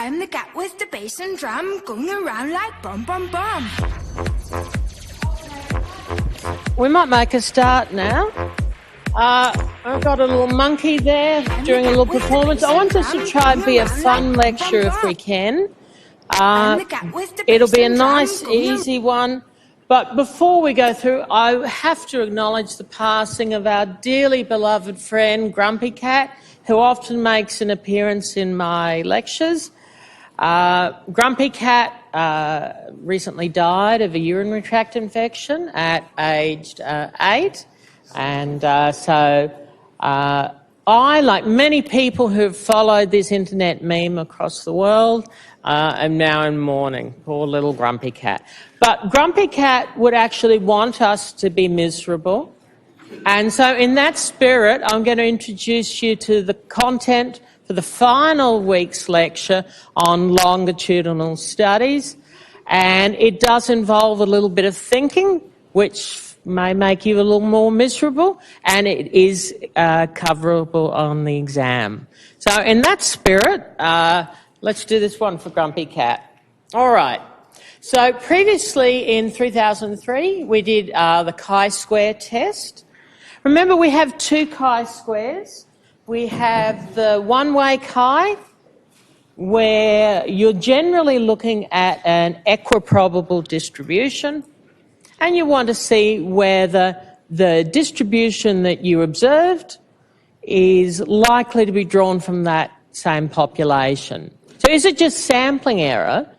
I'm the cat with the bass and drum going around like bum bum bum. We might make a start now. I've got a little monkey there doing a little performance. I want us to try and be a fun lecture if we can. It'll be a nice, easy one. But before we go through, I have to acknowledge the passing of our dearly beloved friend, Grumpy Cat, who often makes an appearance in my lectures. Grumpy Cat recently died of a urinary tract infection at aged 8. And so I, like many people who have followed this internet meme across the world, am now in mourning. Poor little Grumpy Cat. But Grumpy Cat would actually want us to be miserable. And so in that spirit, I'm going to introduce you to the content for the final week's lecture on longitudinal studies. And it does involve a little bit of thinking, which may make you a little more miserable, and it is coverable on the exam. So in that spirit, let's do this one for Grumpy Cat. All right. So previously in 3003, we did the chi-square test. Remember, we have two chi-squares. We have the one-way chi, where you're generally looking at an equiprobable distribution, and you want to see whether the distribution that you observed is likely to be drawn from that same population. So is it just sampling error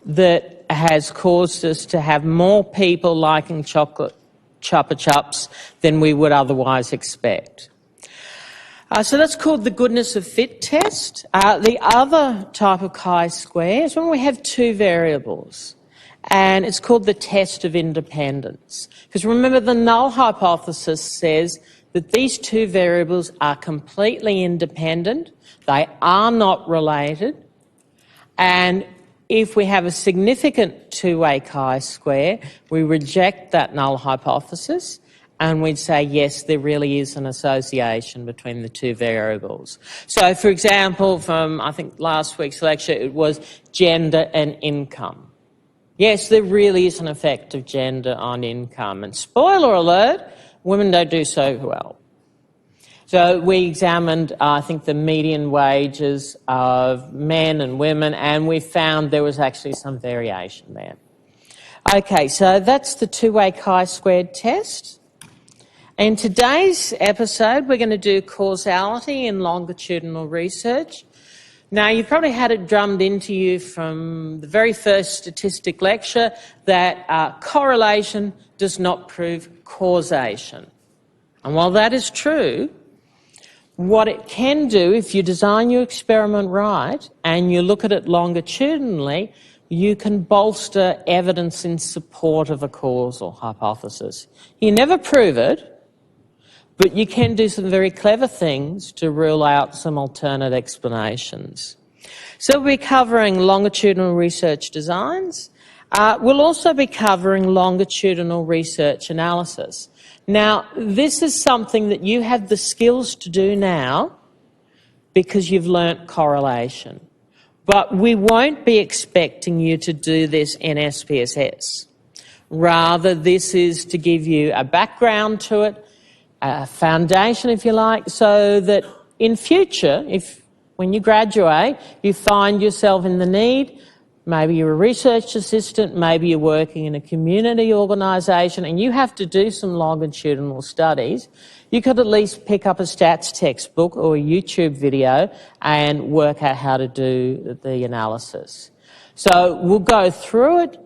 that has caused us to have more people liking chocolate Chupa Chups than we would otherwise expect? So that's called the goodness of fit test. The other type of chi-square is when we have two variables, and it's called the test of independence. Because remember, the null hypothesis says that these two variables are completely independent, they are not related, and if we have a significant two-way chi-square, we reject that null hypothesis, and we'd say, yes, there really is an association between the two variables. So, for example, from, I think, last week's lecture, it was gender and income. Yes, there really is an effect of gender on income. And spoiler alert, women don't do so well. So we examined, I think, the median wages of men and women, and we found there was actually some variation there. Okay, so that's the two-way chi-squared test. In today's episode, we're going to do causality in longitudinal research. Now, you've probably had it drummed into you from the very first statistic lecture that correlation does not prove causation. And while that is true, what it can do, if you design your experiment right and you look at it longitudinally, you can bolster evidence in support of a causal hypothesis. You never prove it, but you can do some very clever things to rule out some alternate explanations. So we'll be covering longitudinal research designs. We'll also be covering longitudinal research analysis. Now, this is something that you have the skills to do now because you've learnt correlation. But we won't be expecting you to do this in SPSS. Rather, this is to give you a background to it, a foundation, if you like, so that in future, when you graduate, you find yourself in the need, maybe you're a research assistant, maybe you're working in a community organisation and you have to do some longitudinal studies, you could at least pick up a stats textbook or a YouTube video and work out how to do the analysis. So we'll go through it,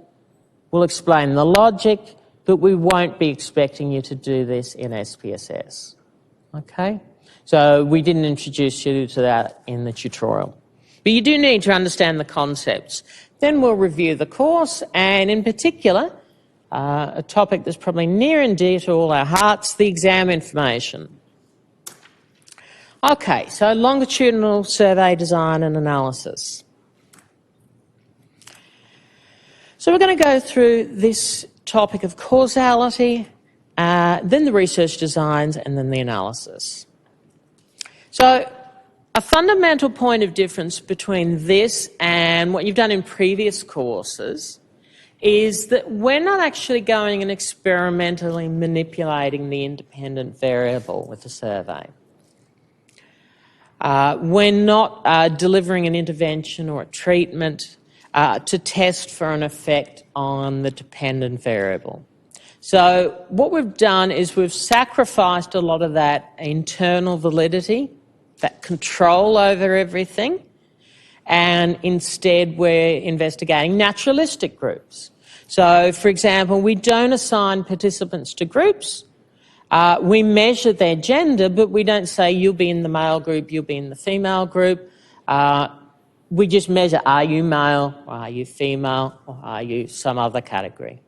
we'll explain the logic, but we won't be expecting you to do this in SPSS. Okay? So we didn't introduce you to that in the tutorial. But you do need to understand the concepts. Then we'll review the course, and in particular, a topic that's probably near and dear to all our hearts, the exam information. Okay, so longitudinal survey design and analysis. So we're going to go through this topic of causality, then the research designs, and then the analysis. So A fundamental point of difference between this and what you've done in previous courses is that we're not actually going and experimentally manipulating the independent variable with the survey. We're not delivering an intervention or a treatment to test for an effect on the dependent variable. So what we've done is we've sacrificed a lot of that internal validity, that control over everything, and instead we're investigating naturalistic groups. So, for example, we don't assign participants to groups. We measure their gender, but we don't say you'll be in the male group, you'll be in the female group. We just measure, are you male, or are you female, or are you some other category?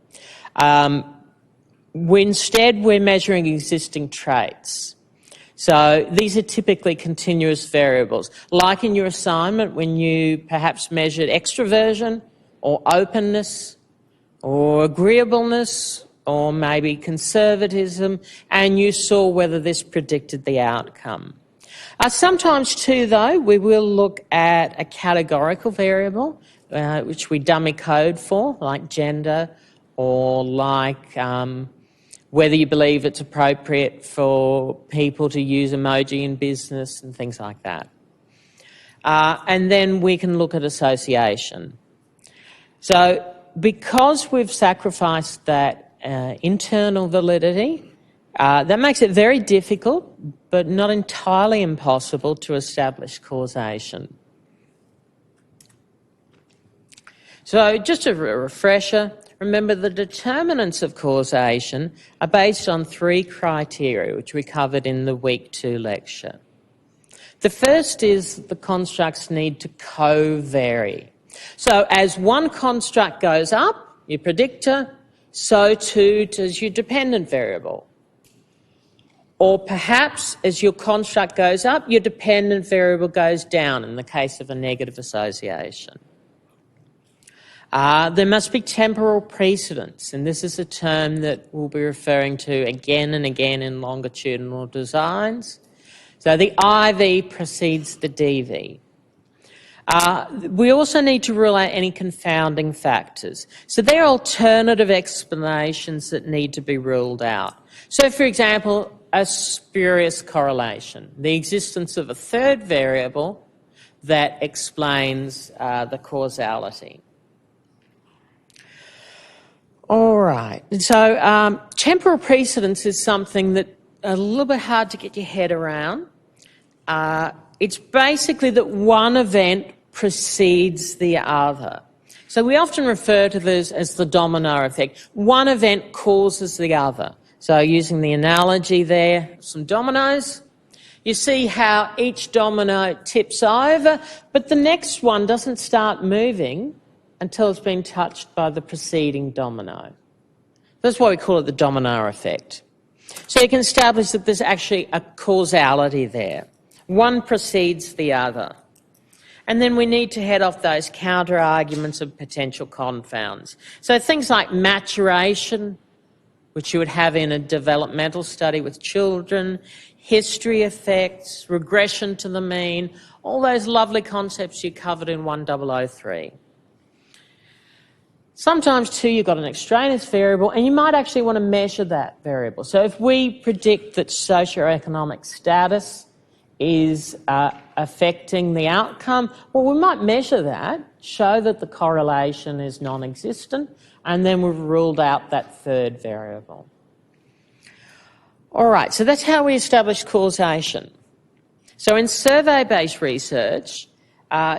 Instead, we're measuring existing traits. So these are typically continuous variables. Like in your assignment when you perhaps measured extroversion or openness or agreeableness or maybe conservatism, and you saw whether this predicted the outcome. Sometimes too, though, we will look at a categorical variable, which we dummy code for, like gender or like whether you believe it's appropriate for people to use emoji in business and things like that. And then we can look at association. So because we've sacrificed that internal validity, that makes it very difficult, but not entirely impossible to establish causation. So just a refresher, remember the determinants of causation are based on 3 criteria, which we covered in the Week 2 lecture. The first is the constructs need to co-vary. So as one construct goes up, your predictor, so too does your dependent variable. Or perhaps as your construct goes up, your dependent variable goes down in the case of a negative association. There must be temporal precedence, and this is a term that we'll be referring to again and again in longitudinal designs. So the IV precedes the DV. We also need to rule out any confounding factors. So there are alternative explanations that need to be ruled out. So, for example, a spurious correlation, the existence of a third variable that explains the causality. All right. So temporal precedence is something that a little bit hard to get your head around. It's basically that one event precedes the other. So we often refer to this as the domino effect. One event causes the other. So using the analogy there, some dominoes, you see how each domino tips over, but the next one doesn't start moving until it's been touched by the preceding domino. That's why we call it the domino effect. So you can establish that there's actually a causality there. One precedes the other. And then we need to head off those counter-arguments of potential confounds. So things like maturation, which you would have in a developmental study with children, history effects, regression to the mean, all those lovely concepts you covered in 1003. Sometimes, too, you've got an extraneous variable, and you might actually want to measure that variable. So if we predict that socioeconomic status is affecting the outcome, well, we might measure that, show that the correlation is non-existent, and then we've ruled out that third variable. All right, so that's how we establish causation. So in survey-based research,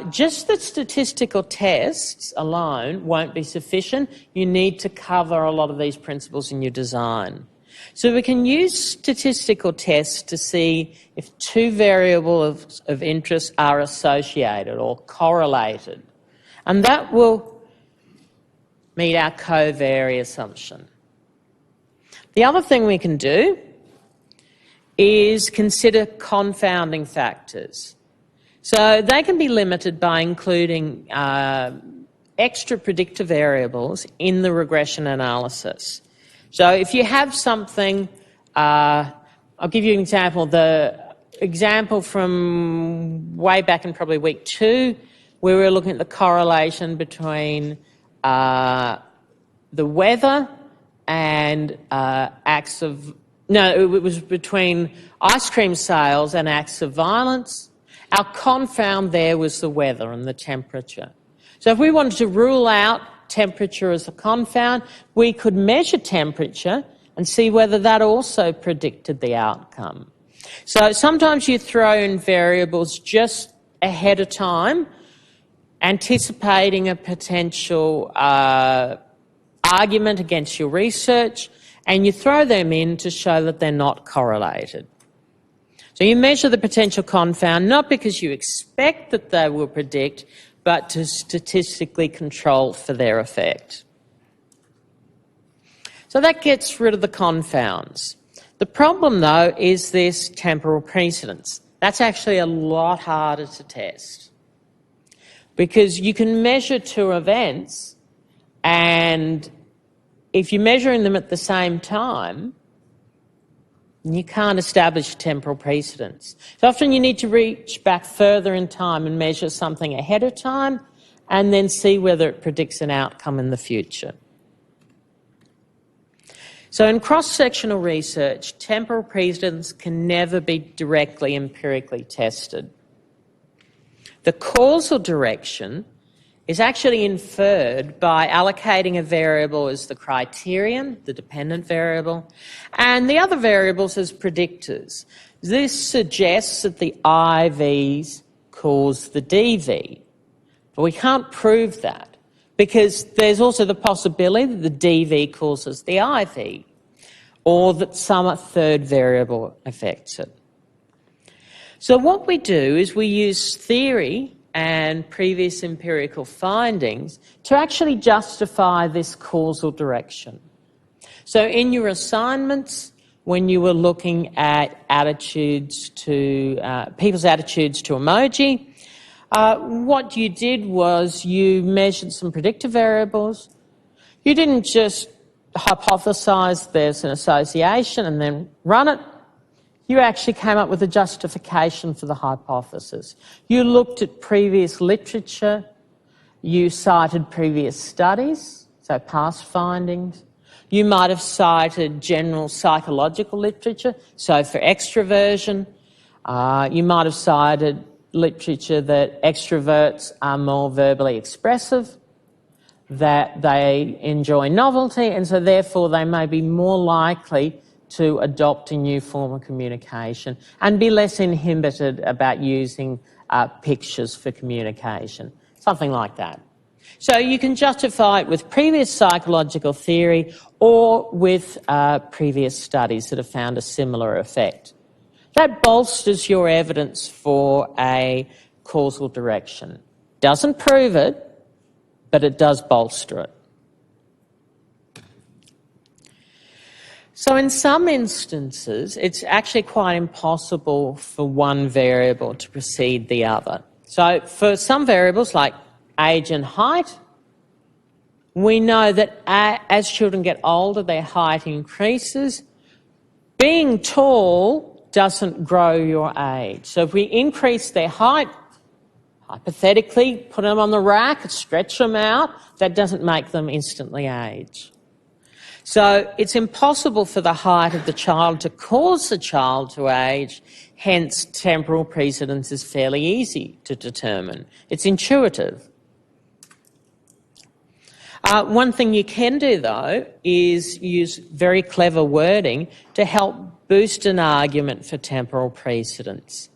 just the statistical tests alone won't be sufficient. You need to cover a lot of these principles in your design. So we can use statistical tests to see if 2 variables of interest are associated or correlated. And that will meet our covary assumption. The other thing we can do is consider confounding factors. So they can be limited by including extra predictor variables in the regression analysis. So if you have something, I'll give you an example. example from way back in probably week 2, where we were looking at the correlation between the weather and it was between ice cream sales and acts of violence. Our confound there was the weather and the temperature. So if we wanted to rule out temperature as a confound, we could measure temperature and see whether that also predicted the outcome. So sometimes you throw in variables just ahead of time, anticipating a potential argument against your research, and you throw them in to show that they're not correlated. So you measure the potential confound not because you expect that they will predict, but to statistically control for their effect. So that gets rid of the confounds. The problem, though, is this temporal precedence. That's actually a lot harder to test, because you can measure 2 events, and if you're measuring them at the same time, you can't establish temporal precedence. So often you need to reach back further in time and measure something ahead of time and then see whether it predicts an outcome in the future. So in cross-sectional research, temporal precedence can never be directly empirically tested. The causal direction is actually inferred by allocating a variable as the criterion, the dependent variable, and the other variables as predictors. This suggests that the IVs cause the DV, but we can't prove that, because there's also the possibility that the DV causes the IV, or that some third variable affects it. So what we do is we use theory and previous empirical findings to actually justify this causal direction. So in your assignments, when you were looking at attitudes to people's attitudes to emoji, what you did was you measured some predictor variables. You didn't just hypothesize there's an association and then run it. You actually came up with a justification for the hypothesis. You looked at previous literature, you cited previous studies, so past findings. You might have cited general psychological literature, so for extroversion. You might have cited literature that extroverts are more verbally expressive, that they enjoy novelty, and so therefore they may be more likely to adopt a new form of communication and be less inhibited about using pictures for communication, something like that. So you can justify it with previous psychological theory or with previous studies that have found a similar effect. That bolsters your evidence for a causal direction. Doesn't prove it, but it does bolster it. So in some instances, it's actually quite impossible for one variable to precede the other. So for some variables like age and height, we know that as children get older, their height increases. Being tall doesn't grow your age. So if we increase their height, hypothetically, put them on the rack, stretch them out, that doesn't make them instantly age. So it's impossible for the height of the child to cause the child to age, hence temporal precedence is fairly easy to determine. It's intuitive. One thing you can do, though, is use very clever wording to help boost an argument for temporal precedence.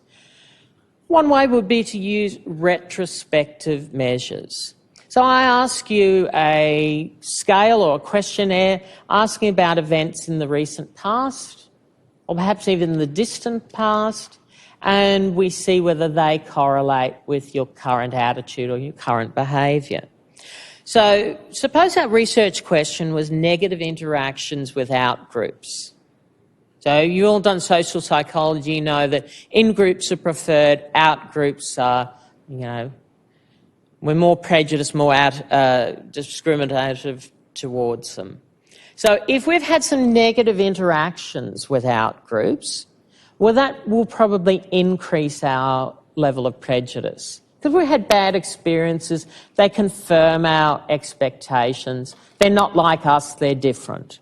One way would be to use retrospective measures. So I ask you a scale or a questionnaire asking about events in the recent past, or perhaps even the distant past, and we see whether they correlate with your current attitude or your current behaviour. So suppose our research question was negative interactions with out-groups. So you've all done social psychology, you know that in-groups are preferred, out-groups are, we're more prejudiced, more discriminative towards them. So if we've had some negative interactions with out-groups, well, that will probably increase our level of prejudice. Because we had bad experiences, they confirm our expectations. They're not like us, they're different.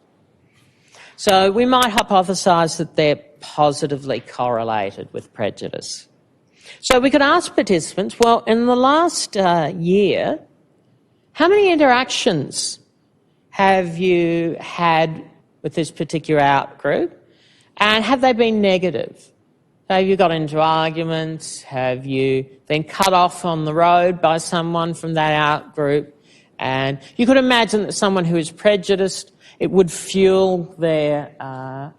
So we might hypothesise that they're positively correlated with prejudice. So we could ask participants, well, in the last year, how many interactions have you had with this particular outgroup, and have they been negative? Have you got into arguments? Have you been cut off on the road by someone from that outgroup? And you could imagine that someone who is prejudiced, it would fuel their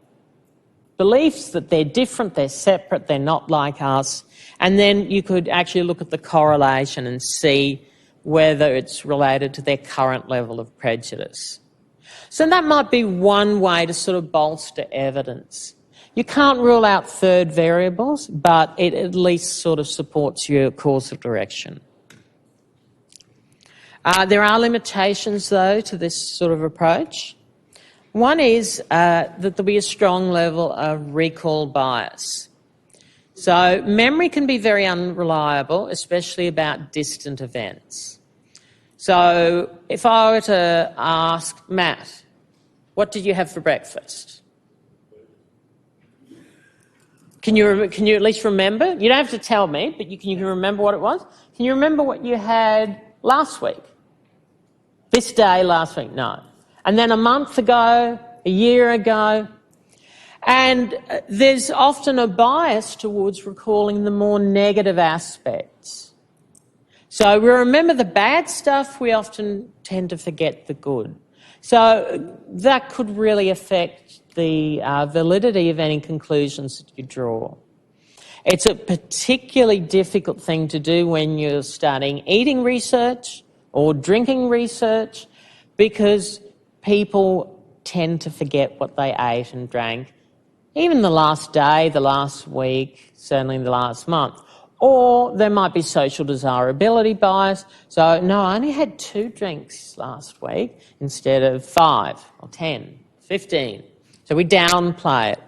beliefs that they're different, they're separate, they're not like us. And then you could actually look at the correlation and see whether it's related to their current level of prejudice. So that might be one way to sort of bolster evidence. You can't rule out third variables, but it at least sort of supports your course of direction. There are limitations, though, to this sort of approach. One is that there'll be a strong level of recall bias. So memory can be very unreliable, especially about distant events. So if I were to ask Matt, what did you have for breakfast? Can you at least remember? You don't have to tell me, but can you remember what it was? Can you remember what you had last week? This day last week? No. And then a month ago, a year ago. And there's often a bias towards recalling the more negative aspects. So we remember the bad stuff, we often tend to forget the good. So that could really affect the validity of any conclusions that you draw. It's a particularly difficult thing to do when you're studying eating research or drinking research, because people tend to forget what they ate and drank, even the last day, the last week, certainly the last month. Or there might be social desirability bias. So, no, I only had 2 drinks last week instead of 5 or 10, 15. So we downplay it.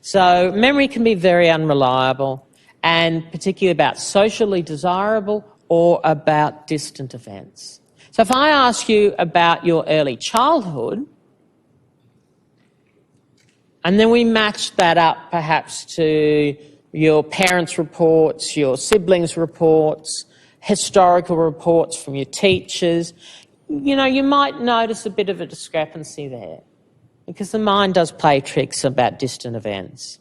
So memory can be very unreliable, and particularly about socially desirable or about distant events. So if I ask you about your early childhood, and then we match that up perhaps to your parents' reports, your siblings' reports, historical reports from your teachers, you might notice a bit of a discrepancy there, because the mind does play tricks about distant events.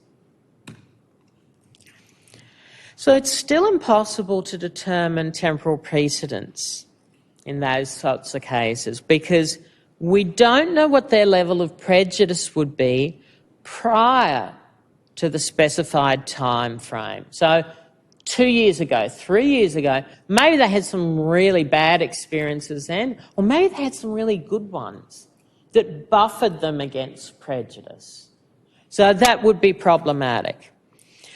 So it's still impossible to determine temporal precedence in those sorts of cases, because we don't know what their level of prejudice would be prior to the specified time frame. So 2 years ago, 3 years ago, maybe they had some really bad experiences then, or maybe they had some really good ones that buffered them against prejudice. So that would be problematic.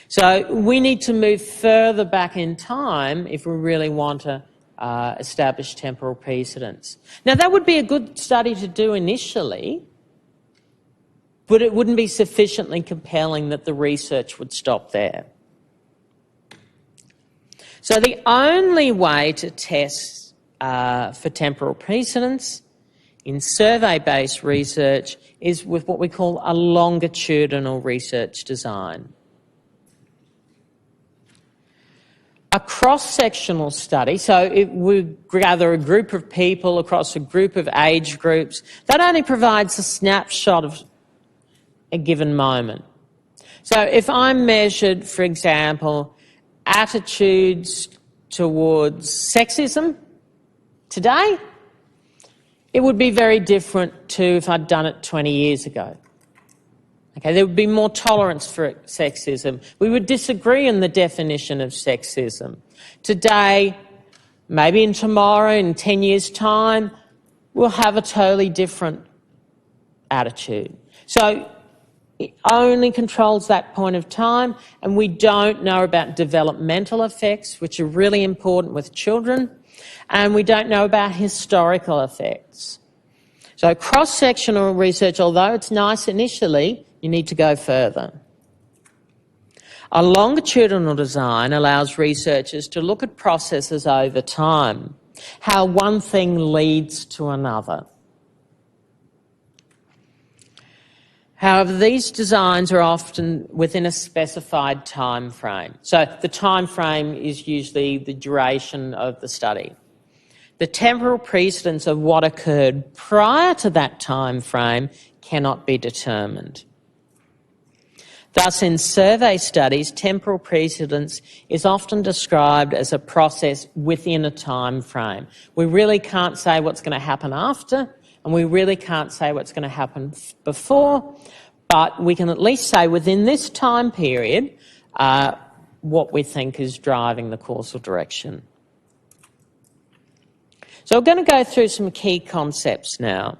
So we need to move further back in time if we really want to establish temporal precedence. Now, that would be a good study to do initially, but it wouldn't be sufficiently compelling that the research would stop there. So the only way to test for temporal precedence in survey-based research is with what we call a longitudinal research design. A cross-sectional study, so it would gather a group of people across a group of age groups, that only provides a snapshot of a given moment. So if I measured, for example, attitudes towards sexism today, it would be very different to if I'd done it 20 years ago. Okay, there would be more tolerance for sexism. We would disagree on the definition of sexism. Today, maybe in tomorrow, in 10 years' time, we'll have a totally different attitude. So it only controls that point of time, and we don't know about developmental effects, which are really important with children, and we don't know about historical effects. So cross-sectional research, although it's nice initially, you need to go further. A longitudinal design allows researchers to look at processes over time, how one thing leads to another. However, these designs are often within a specified time frame. So the time frame is usually the duration of the study. The temporal precedence of what occurred prior to that time frame cannot be determined. Thus, in survey studies, temporal precedence is often described as a process within a time frame. We really can't say what's going to happen after, and we really can't say what's going to happen before, but we can at least say within this time period what we think is driving the causal direction. So we're going to go through some key concepts now.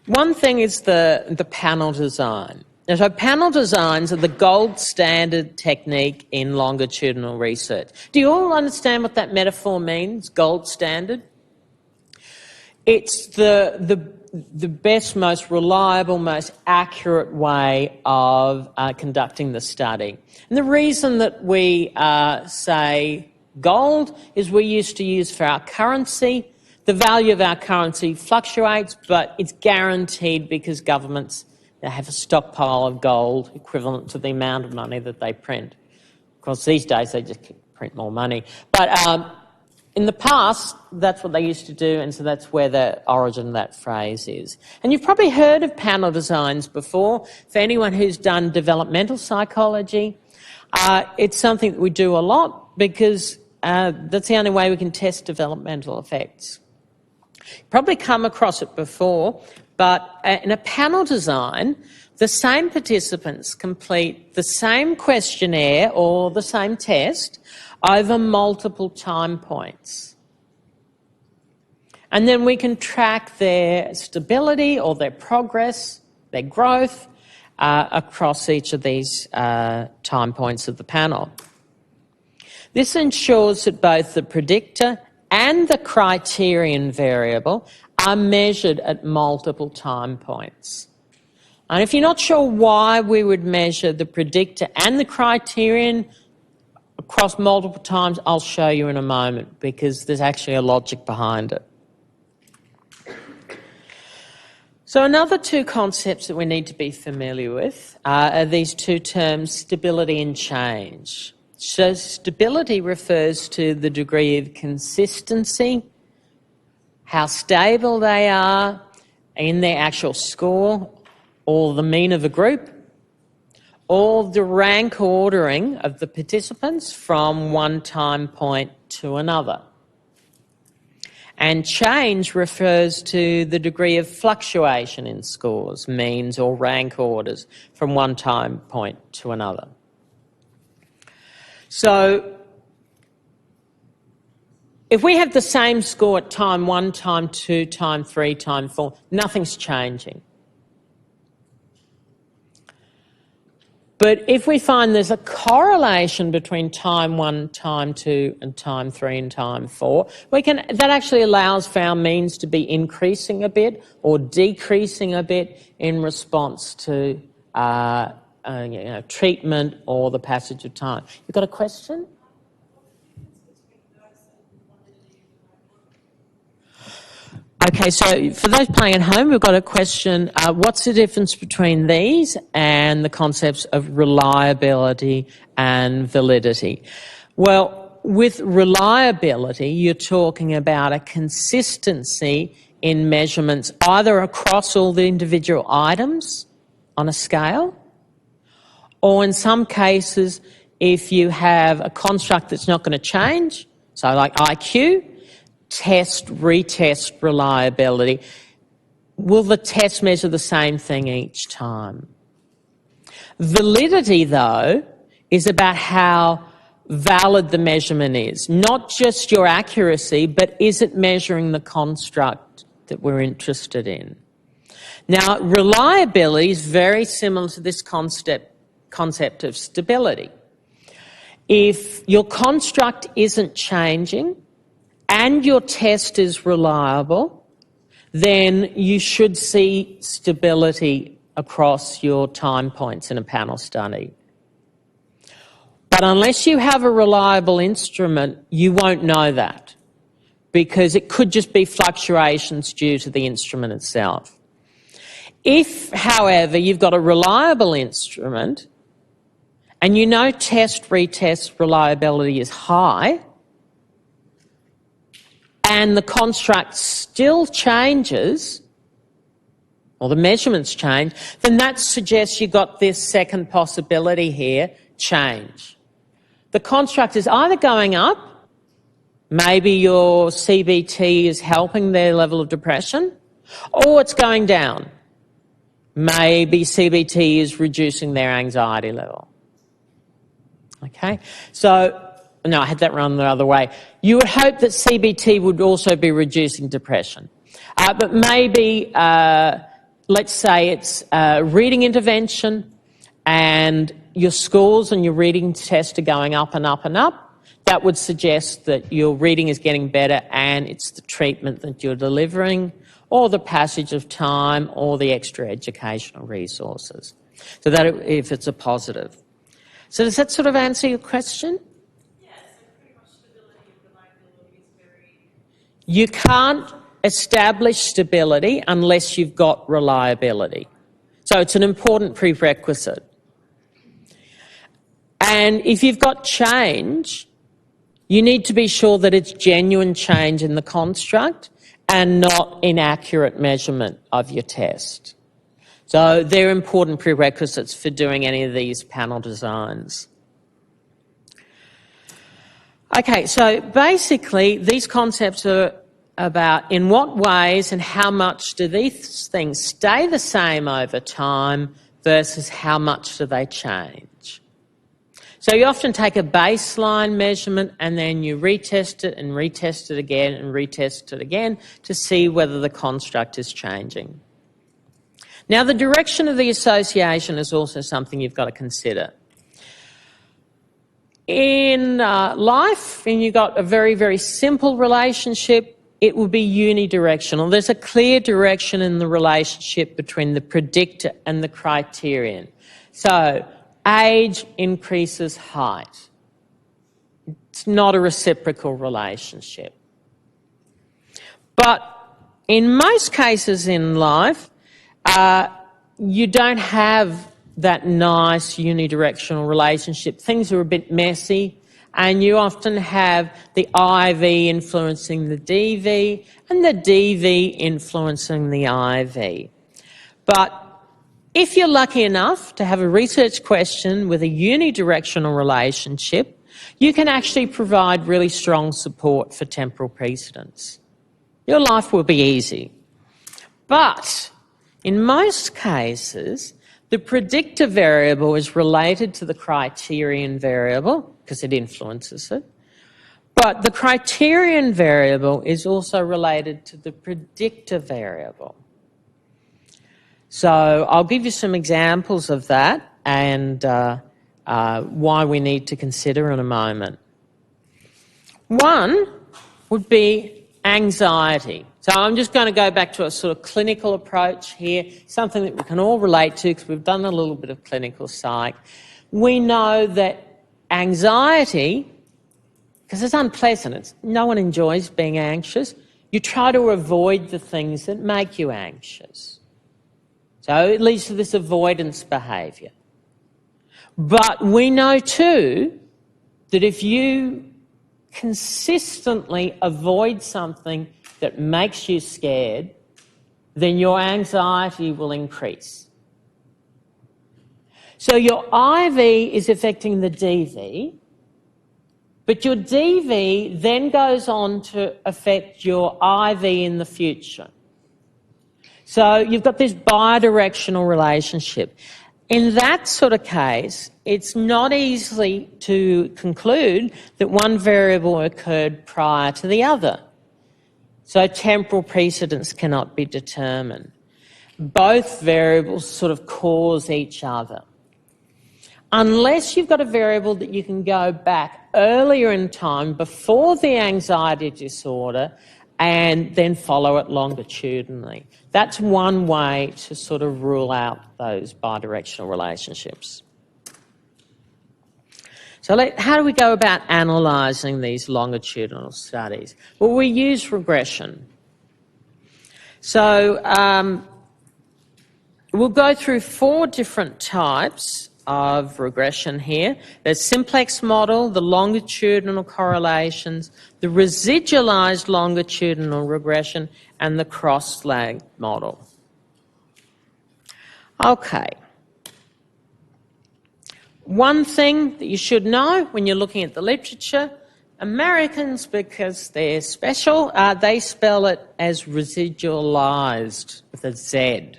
One thing is the panel design. Now, so panel designs are the gold standard technique in longitudinal research. Do you all understand what that metaphor means, gold standard? It's the best, most reliable, most accurate way of conducting the study. And the reason that we say gold is we used to use for our currency. The value of our currency fluctuates, but it's guaranteed because governments have a stockpile of gold equivalent to the amount of money that they print. Of course, these days they just print more money. But in the past, that's what they used to do, and so that's where the origin of that phrase is. And you've probably heard of panel designs before. For anyone who's done developmental psychology, it's something that we do a lot because that's the only way we can test developmental effects. You've probably come across it before, but in a panel design, the same participants complete the same questionnaire or the same test over multiple time points. And then we can track their stability or their progress, their growth, across each of these time points of the panel. This ensures that both the predictor and the criterion variable are measured at multiple time points. And if you're not sure why we would measure the predictor and the criterion across multiple times, I'll show you in a moment, because there's actually a logic behind it. So another two concepts that we need to be familiar with are these two terms, stability and change. So stability refers to the degree of consistency, how stable they are in their actual score, or the mean of a group, or the rank ordering of the participants from one time point to another. And change refers to the degree of fluctuation in scores, means or rank orders from one time point to another. So if we have the same score at time 1, time 2, time 3, time 4, nothing's changing. But if we find there's a correlation between time 1, time 2 and time 3 and time 4, that actually allows for our means to be increasing a bit or decreasing a bit in response to treatment or the passage of time. You've got a question? Okay, so for those playing at home, we've got a question. What's the difference between these and the concepts of reliability and validity? Well, with reliability, you're talking about a consistency in measurements either across all the individual items on a scale, or in some cases, if you have a construct that's not going to change, so like IQ, test, retest reliability. Will the test measure the same thing each time? Validity, though, is about how valid the measurement is. Not just your accuracy, but is it measuring the construct that we're interested in? Now, reliability is very similar to this concept of stability. If your construct isn't changing, and your test is reliable, then you should see stability across your time points in a panel study. But unless you have a reliable instrument, you won't know that, because it could just be fluctuations due to the instrument itself. If, however, you've got a reliable instrument and you know test-retest reliability is high and the construct still changes, or the measurements change, then that suggests you've got this second possibility here, change. The construct is either going up, maybe your CBT is helping their level of depression, or it's going down. Maybe CBT is reducing their anxiety level. Okay? So, no, I had that run the other way. You would hope that CBT would also be reducing depression. But maybe, let's say it's reading intervention and your scores and your reading test are going up and up and up. That would suggest that your reading is getting better and it's the treatment that you're delivering, or the passage of time, or the extra educational resources. So that if it's a positive. So does that sort of answer your question? Yes, so pretty much stability and reliability is very... You can't establish stability unless you've got reliability. So it's an important prerequisite. And if you've got change, you need to be sure that it's genuine change in the construct and not inaccurate measurement of your test. So they're important prerequisites for doing any of these panel designs. Okay, so basically these concepts are about in what ways and how much do these things stay the same over time versus how much do they change. So you often take a baseline measurement and then you retest it and retest it again and retest it again to see whether the construct is changing. Now, the direction of the association is also something you've got to consider. In life, when you've got a very, very simple relationship, it will be unidirectional. There's a clear direction in the relationship between the predictor and the criterion. So, age increases height. It's not a reciprocal relationship. But in most cases in life, you don't have that nice unidirectional relationship. Things are a bit messy, and you often have the IV influencing the DV and the DV influencing the IV. But if you're lucky enough to have a research question with a unidirectional relationship, you can actually provide really strong support for temporal precedence. Your life will be easy. But in most cases, the predictor variable is related to the criterion variable because it influences it. But the criterion variable is also related to the predictor variable. So I'll give you some examples of that and why we need to consider in a moment. One would be anxiety. So I'm just going to go back to a sort of clinical approach here, something that we can all relate to because we've done a little bit of clinical psych. We know that anxiety, because it's unpleasant, no one enjoys being anxious, you try to avoid the things that make you anxious. So it leads to this avoidance behaviour. But we know too that if you consistently avoid something that makes you scared, then your anxiety will increase. So your IV is affecting the DV, but your DV then goes on to affect your IV in the future. So you've got this bidirectional relationship. In that sort of case, it's not easy to conclude that one variable occurred prior to the other. So temporal precedence cannot be determined. Both variables sort of cause each other. Unless you've got a variable that you can go back earlier in time before the anxiety disorder and then follow it longitudinally. That's one way to sort of rule out those bidirectional relationships. So how do we go about analysing these longitudinal studies? Well, we use regression. So we'll go through 4 different types of regression here. There's simplex model, the longitudinal correlations, the residualised longitudinal regression, and the cross-lag model. Okay. One thing that you should know when you're looking at the literature, Americans, because they're special, they spell it as residualised with a Z.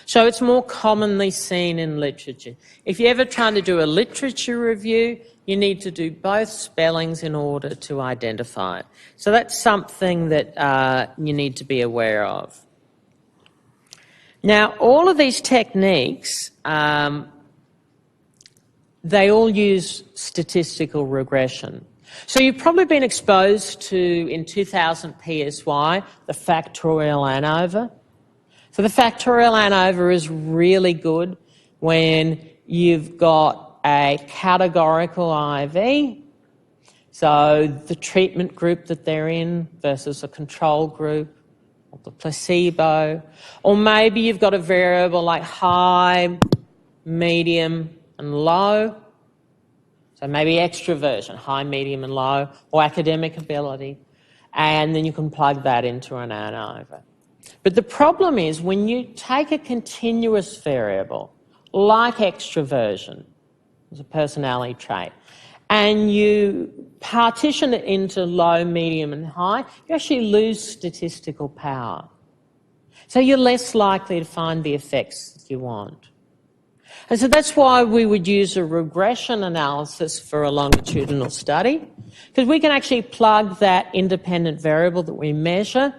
So it's more commonly seen in literature. If you're ever trying to do a literature review, you need to do both spellings in order to identify it. So that's something that you need to be aware of. Now, all of these techniques, they all use statistical regression. So you've probably been exposed to, in 2000 PSY, the factorial ANOVA. So the factorial ANOVA is really good when you've got a categorical IV, so the treatment group that they're in versus a control group, or the placebo, or maybe you've got a variable like high, medium and low, so maybe extroversion, high, medium and low, or academic ability, and then you can plug that into an ANOVA. But the problem is when you take a continuous variable, like extroversion, as a personality trait, and you partition it into low, medium and high, you actually lose statistical power. So you're less likely to find the effects that you want. And so that's why we would use a regression analysis for a longitudinal study, because we can actually plug that independent variable that we measure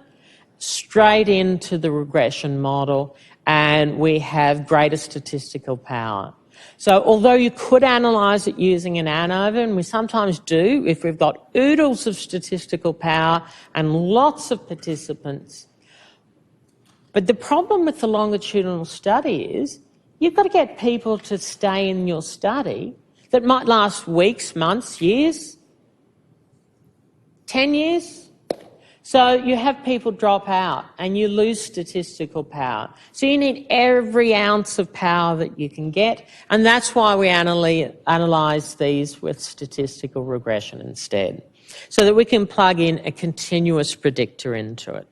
straight into the regression model, and we have greater statistical power. So although you could analyse it using an ANOVA, and we sometimes do if we've got oodles of statistical power and lots of participants, but the problem with the longitudinal study is you've got to get people to stay in your study that might last weeks, months, years, 10 years. So you have people drop out and you lose statistical power. So you need every ounce of power that you can get, and that's why we analyse these with statistical regression instead, so that we can plug in a continuous predictor into it.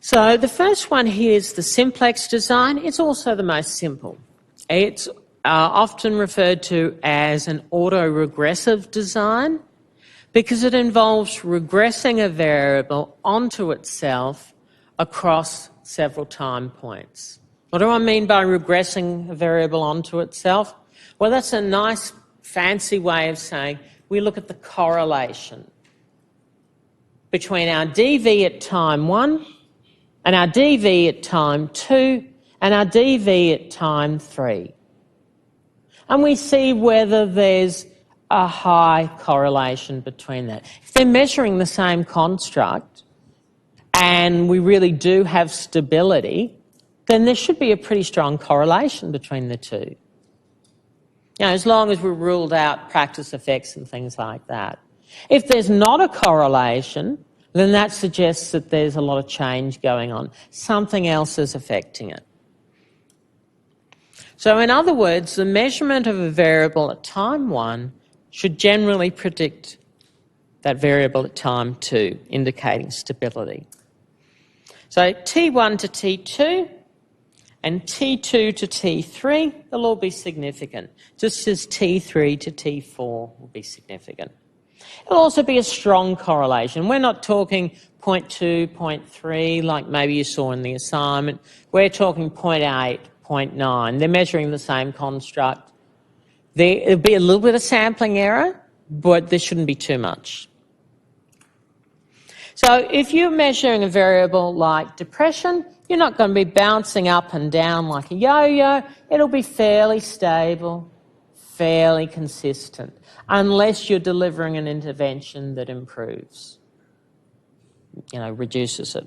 So the first one here is the simplex design. It's also the most simple. It's often referred to as an autoregressive design, because it involves regressing a variable onto itself across several time points. What do I mean by regressing a variable onto itself? Well, that's a nice fancy way of saying we look at the correlation between our DV at time 1 and our DV at time 2 and our DV at time 3. And we see whether there's a high correlation between that. If they're measuring the same construct and we really do have stability, then there should be a pretty strong correlation between the two. You know, as long as we've ruled out practice effects and things like that. If there's not a correlation, then that suggests that there's a lot of change going on. Something else is affecting it. So in other words, the measurement of a variable at time 1 should generally predict that variable at time 2, indicating stability. So T1 to T2 and T2 to T3, they'll all be significant, just as T3 to T4 will be significant. It'll also be a strong correlation. We're not talking 0.2, 0.3 like maybe you saw in the assignment. We're talking 0.8, 0.9. They're measuring the same construct. There'll be a little bit of sampling error, but there shouldn't be too much. So if you're measuring a variable like depression, you're not going to be bouncing up and down like a yo-yo. It'll be fairly stable, fairly consistent, unless you're delivering an intervention that improves. reduces it.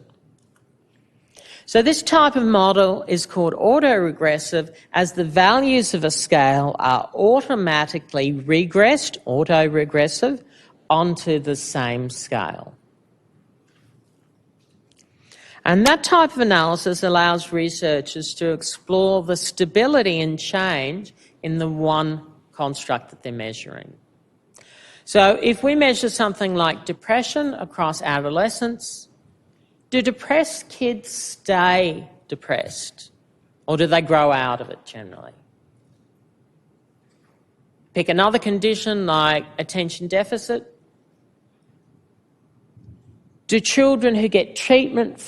So this type of model is called autoregressive, as the values of a scale are automatically regressed, autoregressive, onto the same scale. And that type of analysis allows researchers to explore the stability and change in the one construct that they're measuring. So if we measure something like depression across adolescence, do depressed kids stay depressed, or do they grow out of it generally? Pick another condition like attention deficit. Do children who get treatment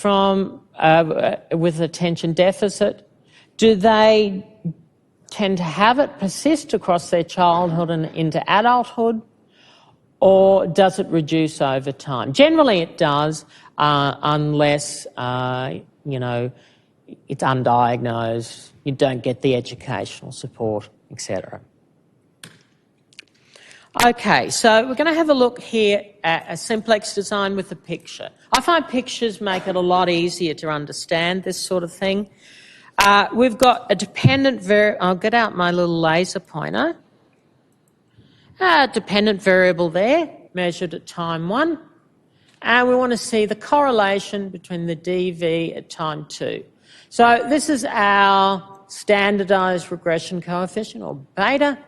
with attention deficit, do they tend to have it persist across their childhood and into adulthood, or does it reduce over time? Generally it does, unless, it's undiagnosed, you don't get the educational support, etc. Okay, so we're going to have a look here at a simplex design with a picture. I find pictures make it a lot easier to understand this sort of thing. We've got a dependent I'll get out my little laser pointer. Dependent variable there, measured at time 1. And we want to see the correlation between the DV at time 2. So this is our standardised regression coefficient, or beta.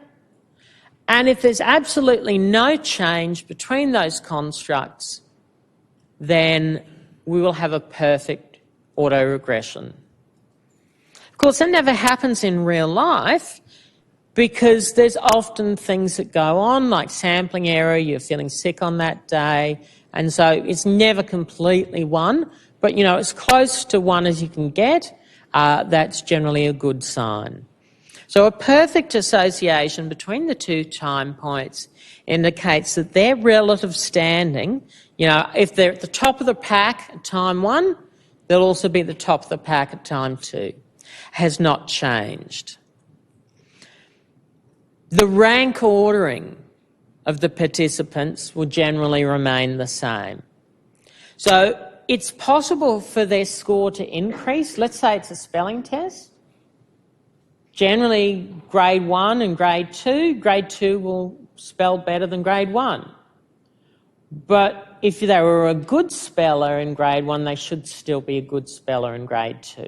And if there's absolutely no change between those constructs, then we will have a perfect autoregression. Of course, that never happens in real life, because there's often things that go on, like sampling error, you're feeling sick on that day, and so it's never completely 1, but as close to 1 as you can get. That's generally a good sign. So a perfect association between the two time points indicates that their relative standing, if they're at the top of the pack at time 1, they'll also be at the top of the pack at time 2. Has not changed. The rank ordering of the participants will generally remain the same. So it's possible for their score to increase. Let's say it's a spelling test. Generally, grade 1 and grade 2 will spell better than grade 1. But if they were a good speller in grade 1, they should still be a good speller in grade 2.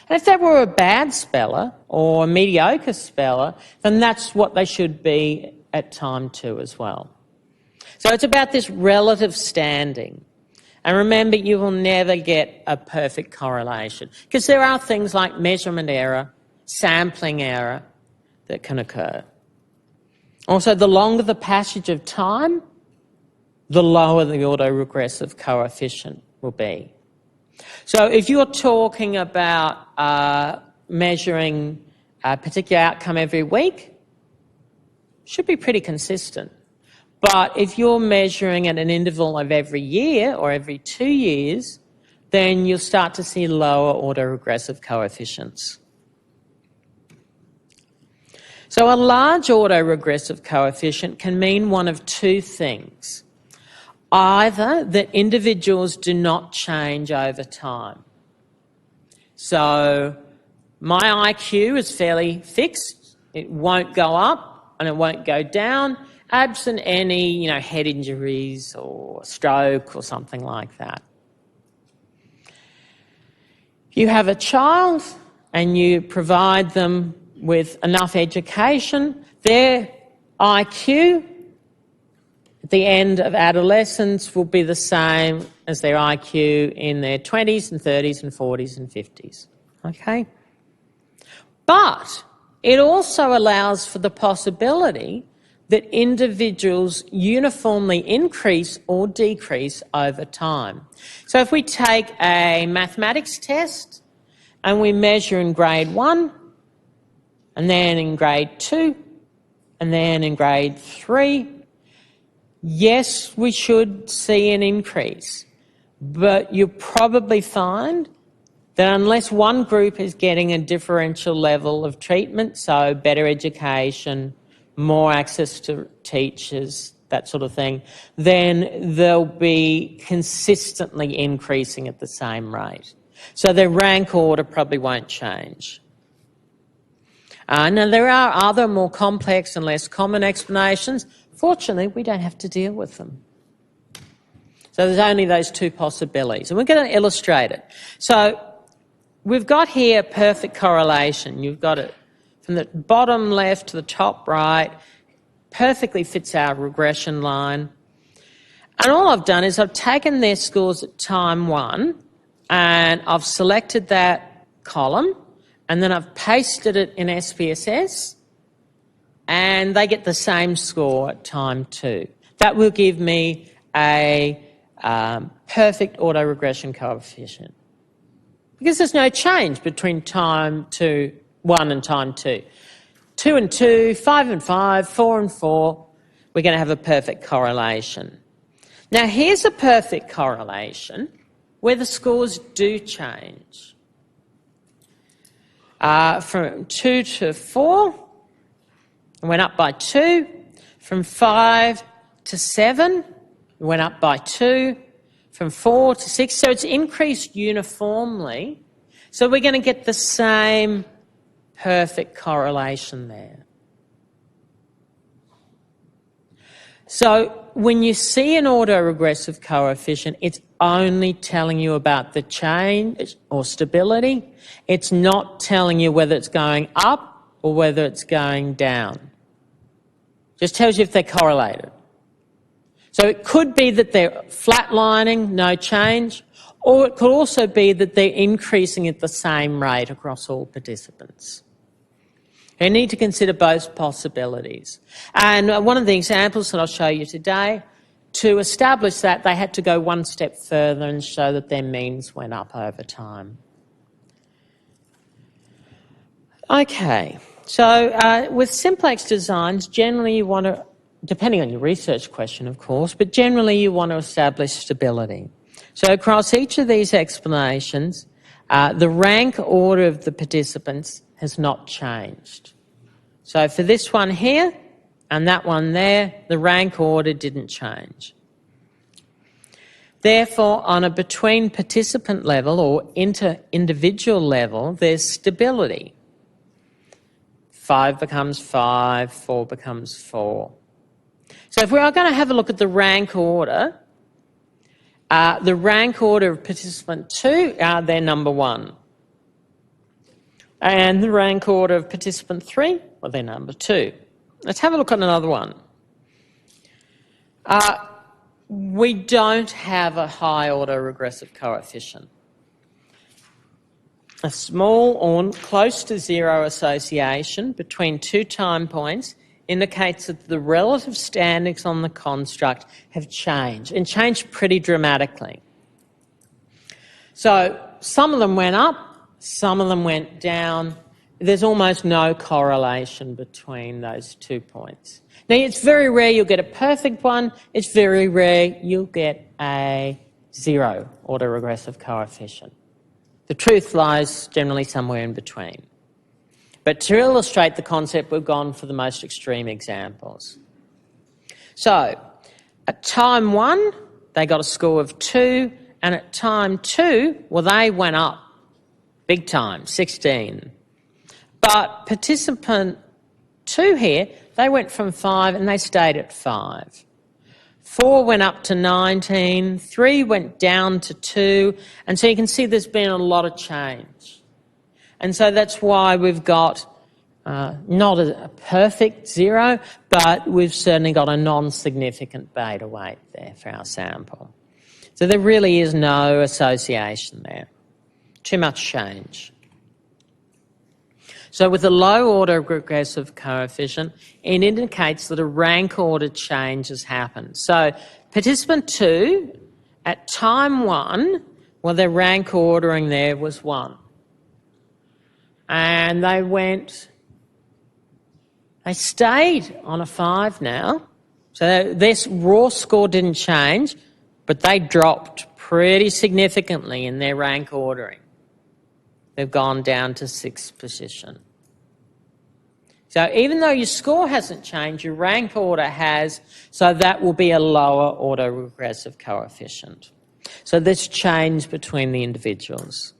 And if they were a bad speller or a mediocre speller, then that's what they should be at time 2 as well. So it's about this relative standing. And remember, you will never get a perfect correlation, because there are things like measurement error, sampling error that can occur. Also, the longer the passage of time, the lower the autoregressive coefficient will be. So if you're talking about measuring a particular outcome every week, should be pretty consistent. But if you're measuring at an interval of every year or every 2 years, then you'll start to see lower autoregressive coefficients. So a large autoregressive coefficient can mean one of two things. Either that individuals do not change over time. So my IQ is fairly fixed. It won't go up and it won't go down, absent any, head injuries or stroke or something like that. If you have a child and you provide them with enough education, their IQ at the end of adolescence will be the same as their IQ in their 20s and 30s and 40s and 50s. Okay? But it also allows for the possibility that individuals uniformly increase or decrease over time. So if we take a mathematics test and we measure in grade 1, and then in grade 2, and then in grade 3, yes, we should see an increase. But you'll probably find that unless one group is getting a differential level of treatment, so better education, more access to teachers, that sort of thing, then they'll be consistently increasing at the same rate. So their rank order probably won't change. Now, there are other more complex and less common explanations. Fortunately, we don't have to deal with them. So there's only those two possibilities, and we're going to illustrate it. So we've got here perfect correlation. You've got it from the bottom left to the top right, perfectly fits our regression line. And all I've done is I've taken their scores at time 1 and I've selected that column, and then I've pasted it in SPSS, and they get the same score at time 2. That will give me a perfect autoregression coefficient, because there's no change between time 1 and time 2. 2 and 2, 5 and 5, 4 and 4, we're going to have a perfect correlation. Now here's a perfect correlation where the scores do change. From 2 to 4, it went up by 2. From 5 to 7, it went up by 2. From 4 to 6, so it's increased uniformly. So we're going to get the same perfect correlation there. So when you see an autoregressive coefficient, it's only telling you about the change or stability. It's not telling you whether it's going up or whether it's going down. Just tells you if they're correlated. So it could be that they're flatlining, no change, or it could also be that they're increasing at the same rate across all participants. You need to consider both possibilities. And one of the examples that I'll show you today, to establish that, they had to go one step further and show that their means went up over time. Okay, so with simplex designs, generally you want to, depending on your research question, of course, but generally you want to establish stability. So across each of these explanations, the rank order of the participants has not changed. So for this one here and that one there, the rank order didn't change. Therefore, on a between participant level or inter-individual level, there's stability. 5 becomes 5, 4 becomes 4. So if we are going to have a look at the rank order of participant 2, they're number 1. And the rank order of participant 3, well, they're number 2. Let's have a look at another one. We don't have a high autoregressive coefficient. A small or close to zero association between two time points indicates that the relative standings on the construct have changed, and changed pretty dramatically. So some of them went up, some of them went down. There's almost no correlation between those 2 points. Now, it's very rare you'll get a perfect one. It's very rare you'll get a zero autoregressive coefficient. The truth lies generally somewhere in between. But to illustrate the concept, we've gone for the most extreme examples. So, at time 1, they got a score of 2, and at time 2, well, they went up big time, 16. But participant 2 here, they went from 5 and they stayed at 5. 4 went up to 19, 3 went down to 2, and so you can see there's been a lot of change. And so that's why we've got not a perfect zero, but we've certainly got a non-significant beta weight there for our sample. So there really is no association there. Too much change. So with a low autoregressive coefficient, it indicates that a rank order change has happened. So participant 2, at time 1, well, their rank ordering there was 1. And they stayed on a 5 now. So their raw score didn't change, but they dropped pretty significantly in their rank ordering. They've gone down to 6th position. So even though your score hasn't changed, your rank order has, so that will be a lower autoregressive coefficient. So this change between the individuals.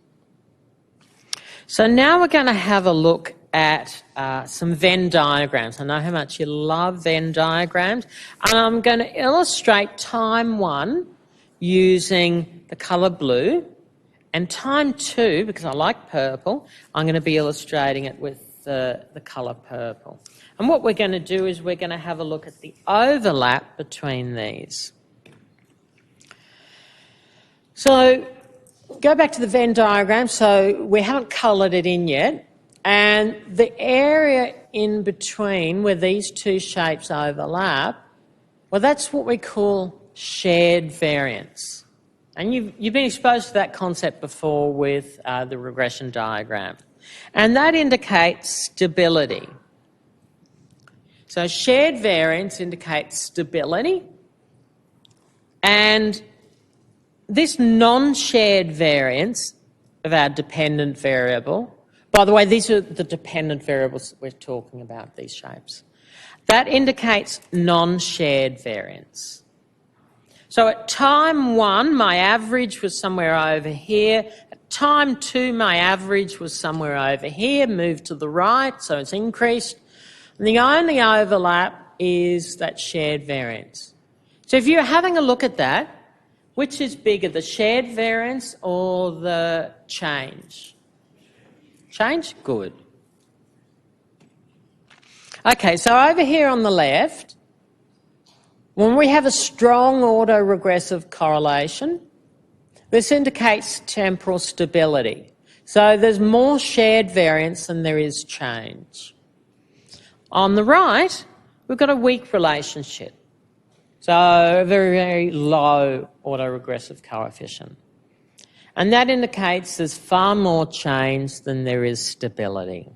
So now we're going to have a look at some Venn diagrams. I know how much you love Venn diagrams. And I'm going to illustrate time 1 using the colour blue, and time 2, because I like purple, I'm going to be illustrating it with the colour purple. And what we're going to do is we're going to have a look at the overlap between these. So go back to the Venn diagram. So we haven't coloured it in yet. And the area in between where these two shapes overlap, well, that's what we call shared variance. And you've been exposed to that concept before with the regression diagram. And that indicates stability. So shared variance indicates stability. And this non-shared variance of our dependent variable, by the way, these are the dependent variables we're talking about, these shapes. That indicates non-shared variance. So at time 1, my average was somewhere over here. At time 2, my average was somewhere over here, moved to the right, so it's increased. And the only overlap is that shared variance. So if you're having a look at that, which is bigger, the shared variance or the change? Change? Good. Okay, so over here on the left, when we have a strong autoregressive correlation, this indicates temporal stability. So there's more shared variance than there is change. On the right, we've got a weak relationship. So a very, very low autoregressive coefficient. And that indicates there's far more change than there is stability.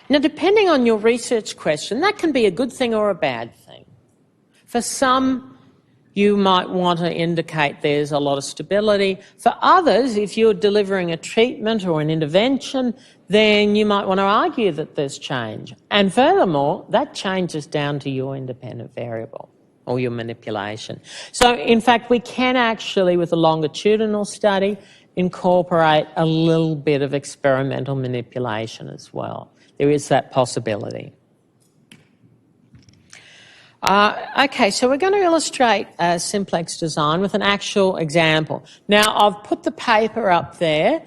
Now, depending on your research question, that can be a good thing or a bad thing. For some, you might want to indicate there's a lot of stability. For others, if you're delivering a treatment or an intervention, then you might want to argue that there's change. And furthermore, that change is down to your independent variable or your manipulation. So, in fact, we can actually, with a longitudinal study, incorporate a little bit of experimental manipulation as well. There is that possibility. Okay, so we're going to illustrate a simplex design with an actual example. Now, I've put the paper up there.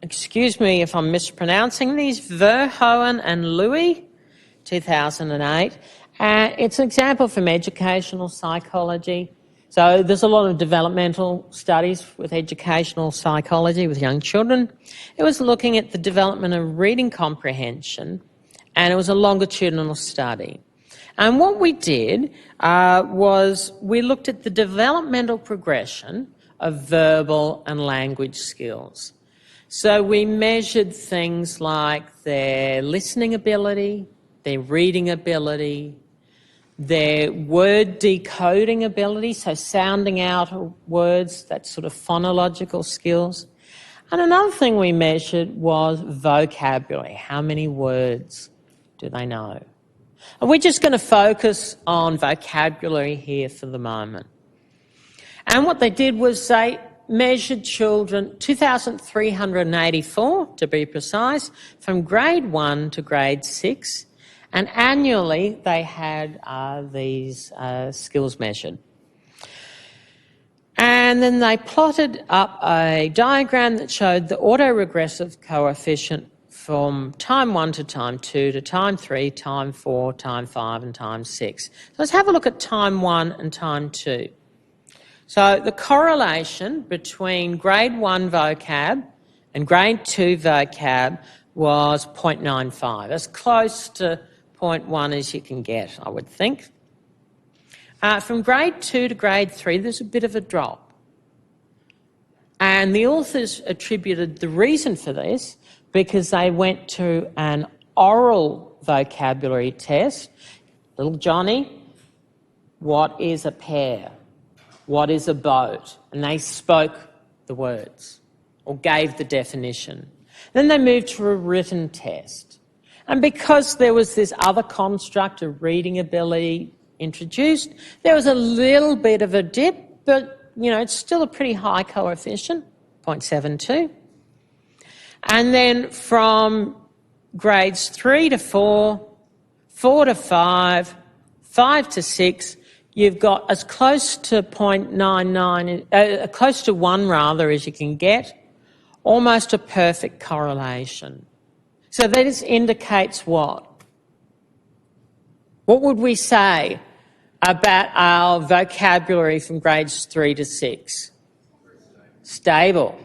Excuse me if I'm mispronouncing these. Verhoeven and Louis, 2008. It's an example from educational psychology. So there's a lot of developmental studies with educational psychology with young children. It was looking at the development of reading comprehension, and it was a longitudinal study. And what we did was we looked at the developmental progression of verbal and language skills. So we measured things like their listening ability, their reading ability, their word decoding ability, so sounding out words, that sort of phonological skills. And another thing we measured was vocabulary. How many words do they know? And we're just going to focus on vocabulary here for the moment. And what they did was they measured children, 2,384 to be precise, from grade 1 to grade 6. And annually, they had these skills measured. And then they plotted up a diagram that showed the autoregressive coefficient from time 1 to time 2 to time 3, time 4, time 5 and time 6. So let's have a look at time 1 and time 2. So the correlation between grade 1 vocab and grade 2 vocab was 0.95. That's close to 0.1 as you can get, I would think. From grade 2 to grade 3, there's a bit of a drop. And the authors attributed the reason for this because they went to an oral vocabulary test. Little Johnny, what is a pear? What is a boat? And they spoke the words or gave the definition. Then they moved to a written test. And because there was this other construct of reading ability introduced, there was a little bit of a dip, but, it's still a pretty high coefficient, 0.72. And then from grades 3 to 4, 4 to 5, 5 to 6, you've got as close to 0.99, close to 1 rather, as you can get, almost a perfect correlation. So that indicates what? What would we say about our vocabulary from grades 3 to 6? Stable.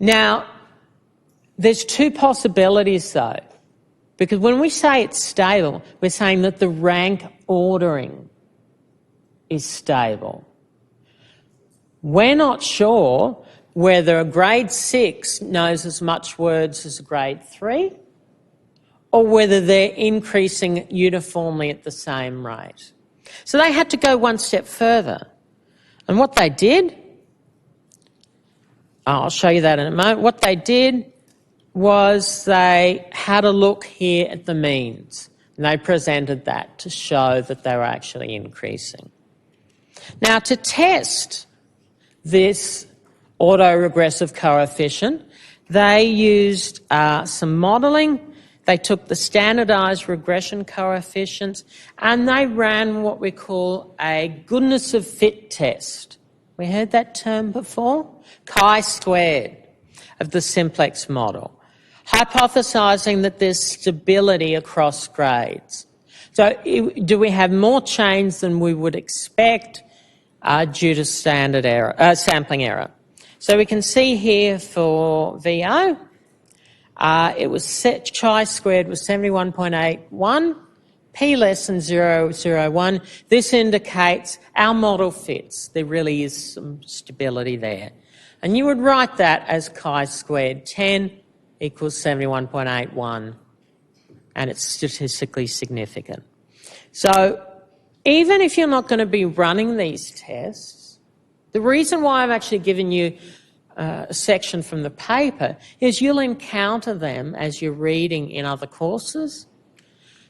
Now, there's two possibilities though, because when we say it's stable, we're saying that the rank ordering is stable. We're not sure whether a grade 6 knows as much words as a grade 3 or whether they're increasing uniformly at the same rate. So they had to go one step further. And what they did, I'll show you that in a moment, what they did was they had a look here at the means, and they presented that to show that they were actually increasing. Now, to test this autoregressive coefficient, they used some modelling. They took the standardised regression coefficients and they ran what we call a goodness of fit test. We heard that term before? Chi-squared of the simplex model, hypothesising that there's stability across grades. So do we have more change than we would expect due to standard error, sampling error? So we can see here for VO, it was chi-squared was 71.81, p less than 0.001. This indicates our model fits. There really is some stability there. And you would write that as chi-squared 10 equals 71.81, and it's statistically significant. So even if you're not going to be running these tests, the reason why I've actually given you a section from the paper is you'll encounter them as you're reading in other courses.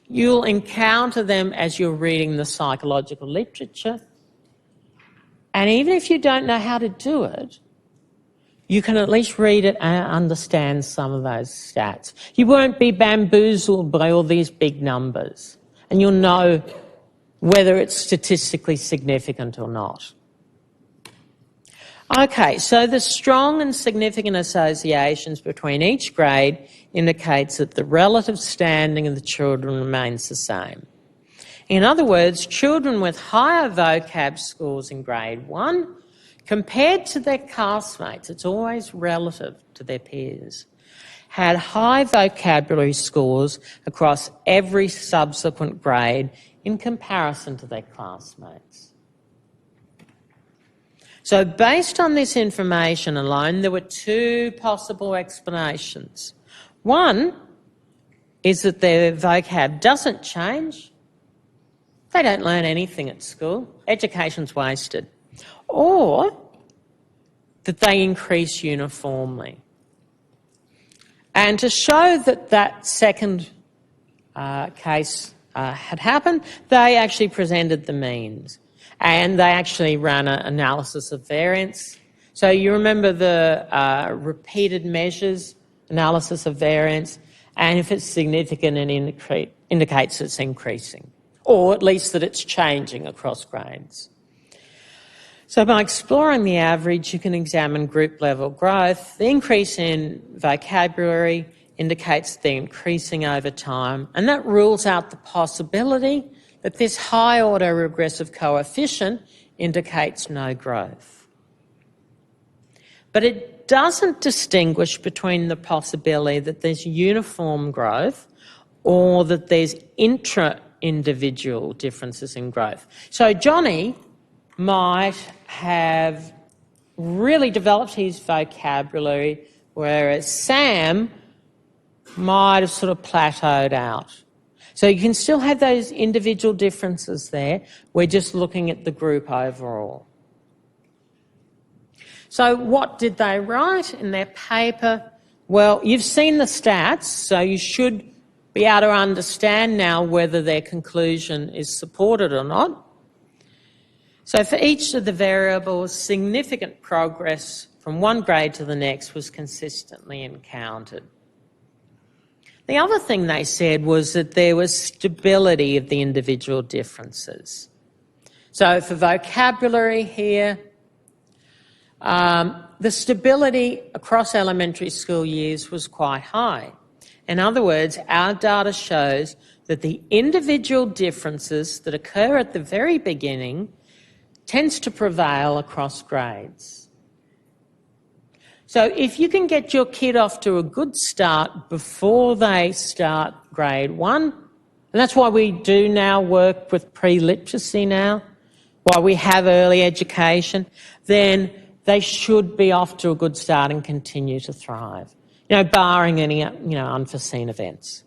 You'll encounter them as you're reading the psychological literature. And even if you don't know how to do it, you can at least read it and understand some of those stats. You won't be bamboozled by all these big numbers, and you'll know whether it's statistically significant or not. Okay, so the strong and significant associations between each grade indicates that the relative standing of the children remains the same. In other words, children with higher vocab scores in grade 1 compared to their classmates, it's always relative to their peers, had high vocabulary scores across every subsequent grade in comparison to their classmates. So based on this information alone, there were two possible explanations. One is that their vocab doesn't change. They don't learn anything at school. Education's wasted. Or that they increase uniformly. And to show that that second case had happened, they actually presented the means. And they actually ran an analysis of variance. So you remember the repeated measures analysis of variance, and if it's significant, it indicates it's increasing, or at least that it's changing across grades. So by exploring the average, you can examine group level growth. The increase in vocabulary indicates they're increasing over time, and that rules out the possibility that this high autoregressive coefficient indicates no growth. But it doesn't distinguish between the possibility that there's uniform growth or that there's intra-individual differences in growth. So Johnny might have really developed his vocabulary, whereas Sam might have sort of plateaued out. So you can still have those individual differences there. We're just looking at the group overall. So what did they write in their paper? Well, you've seen the stats, so you should be able to understand now whether their conclusion is supported or not. So for each of the variables, significant progress from one grade to the next was consistently encountered. The other thing they said was that there was stability of the individual differences. So for vocabulary here, the stability across elementary school years was quite high. In other words, our data shows that the individual differences that occur at the very beginning tends to prevail across grades. So if you can get your kid off to a good start before they start grade 1, and that's why we do now work with pre-literacy now, why we have early education, then they should be off to a good start and continue to thrive, barring any unforeseen events.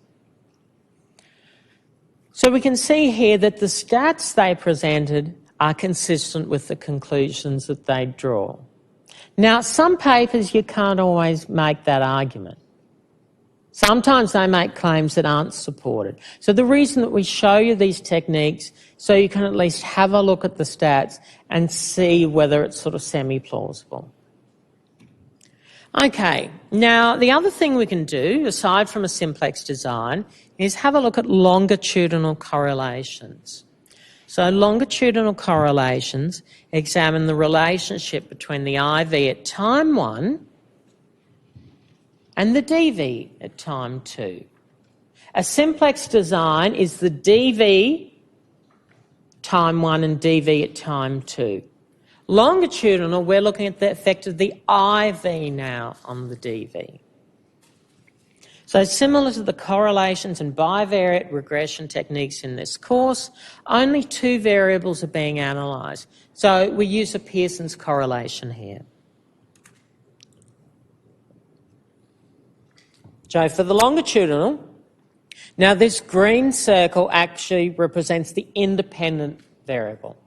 So we can see here that the stats they presented are consistent with the conclusions that they draw. Now, some papers you can't always make that argument. Sometimes they make claims that aren't supported. So the reason that we show you these techniques so you can at least have a look at the stats and see whether it's sort of semi-plausible. Okay, now the other thing we can do, aside from a simplex design, is have a look at longitudinal correlations. So longitudinal correlations examine the relationship between the IV at time 1 and the DV at time 2. A simplex design is the DV time 1 and DV at time 2. Longitudinal, we're looking at the effect of the IV now on the DV. So similar to the correlations and bivariate regression techniques in this course, only 2 variables are being analysed. So we use a Pearson's correlation here. So for the longitudinal, now this green circle actually represents the independent variable.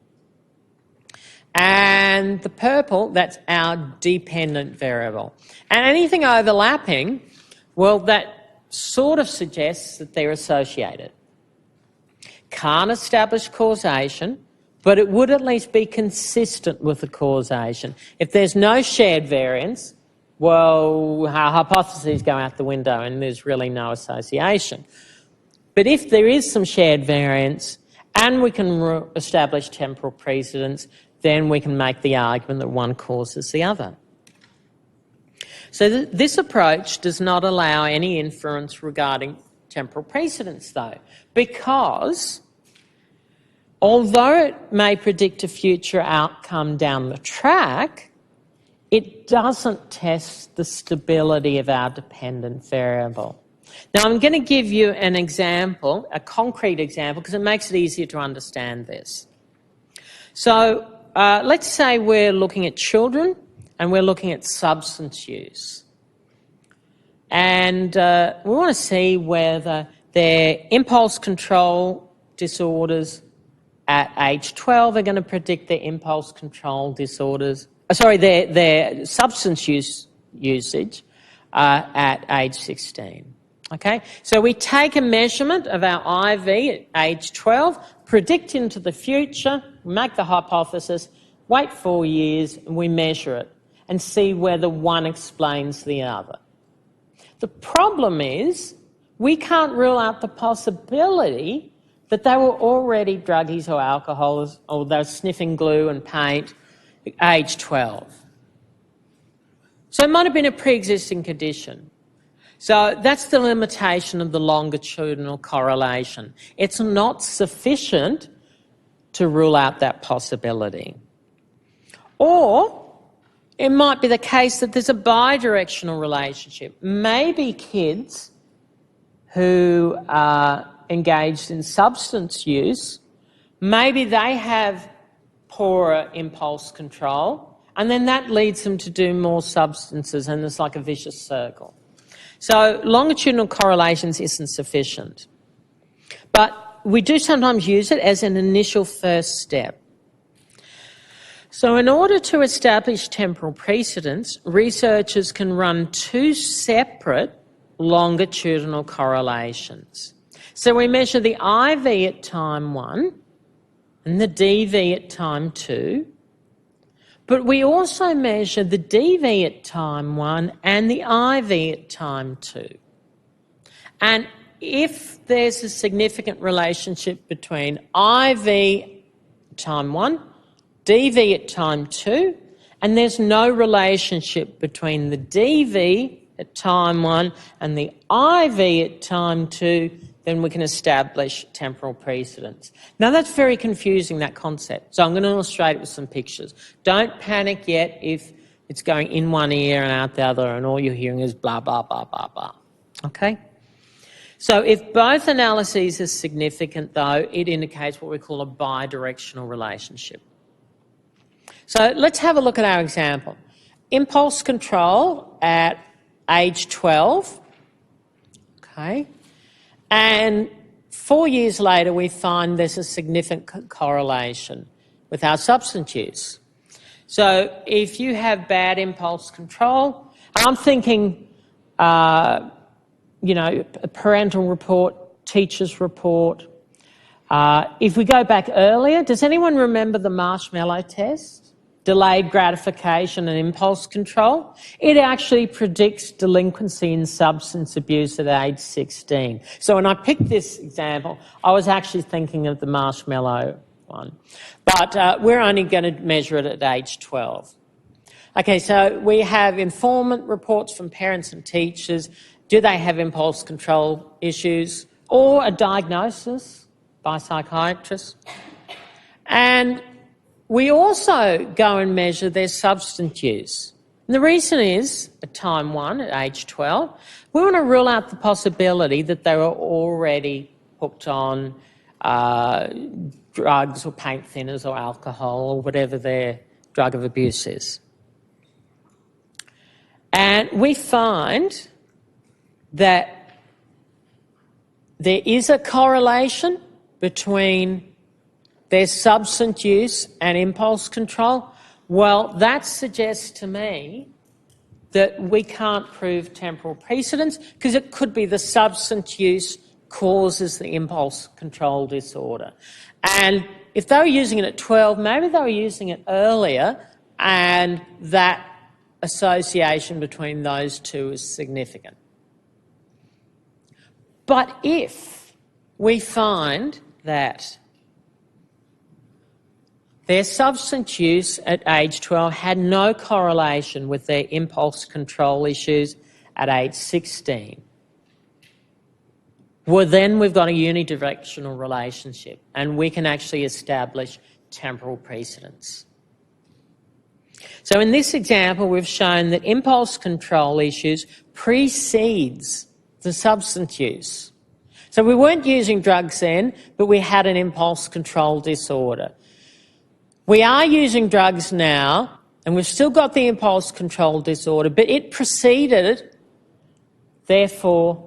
And the purple, that's our dependent variable. And anything overlapping, well, that sort of suggests that they're associated. Can't establish causation, but it would at least be consistent with the causation. If there's no shared variance, well, our hypotheses go out the window and there's really no association. But if there is some shared variance and we can establish temporal precedence, then we can make the argument that one causes the other. So this approach does not allow any inference regarding temporal precedence, though, because although it may predict a future outcome down the track, it doesn't test the stability of our dependent variable. Now, I'm going to give you an example, a concrete example, because it makes it easier to understand this. So let's say we're looking at children and we're looking at substance use. And we want to see whether their impulse control disorders at age 12 are going to predict their impulse control disorders, their substance usage at age 16. Okay, so we take a measurement of our IV at age 12, predict into the future, make the hypothesis, wait 4 years, and we measure it and see whether one explains the other. The problem is we can't rule out the possibility that they were already druggies or alcoholics, or they were sniffing glue and paint at age 12. So it might have been a pre-existing condition. So that's the limitation of the longitudinal correlation. It's not sufficient to rule out that possibility. Or it might be the case that there's a bidirectional relationship. Maybe kids who are engaged in substance use, maybe they have poorer impulse control, and then that leads them to do more substances, and it's like a vicious circle. So longitudinal correlations isn't sufficient. But we do sometimes use it as an initial first step. So in order to establish temporal precedence, researchers can run two separate longitudinal correlations. So we measure the IV at time 1 and the DV at time 2, but we also measure the DV at time 1 and the IV at time 2. And if there's a significant relationship between IV at time 1, DV at time 2, and there's no relationship between the DV at time 1 and the IV at time 2, then we can establish temporal precedence. Now that's very confusing, that concept, so I'm going to illustrate it with some pictures. Don't panic yet if it's going in one ear and out the other and all you're hearing is blah, blah, blah, blah, blah. Okay? So if both analyses are significant, though, it indicates what we call a bidirectional relationship. So let's have a look at our example. Impulse control at age 12, okay, and 4 years later we find there's a significant correlation with our substance use. So if you have bad impulse control, I'm thinking, a parental report, teacher's report. If we go back earlier, does anyone remember the marshmallow test? Delayed gratification and impulse control. It actually predicts delinquency in substance abuse at age 16. So when I picked this example, I was actually thinking of the marshmallow one. But we're only going to measure it at age 12. Okay, so we have informant reports from parents and teachers. Do they have impulse control issues? Or a diagnosis by psychiatrists? And we also go and measure their substance use. And the reason is, at time 1, at age 12, we want to rule out the possibility that they were already hooked on drugs or paint thinners or alcohol or whatever their drug of abuse is. And we find that there is a correlation between their substance use and impulse control. Well, that suggests to me that we can't prove temporal precedence because it could be the substance use causes the impulse control disorder. And if they were using it at 12, maybe they were using it earlier, and that association between those two is significant. But if we find that their substance use at age 12 had no correlation with their impulse control issues at age 16, well, then we've got a unidirectional relationship and we can actually establish temporal precedence. So in this example, we've shown that impulse control issues precedes the substance use. So we weren't using drugs then, but we had an impulse control disorder. We are using drugs now, and we've still got the impulse control disorder, but it preceded, therefore,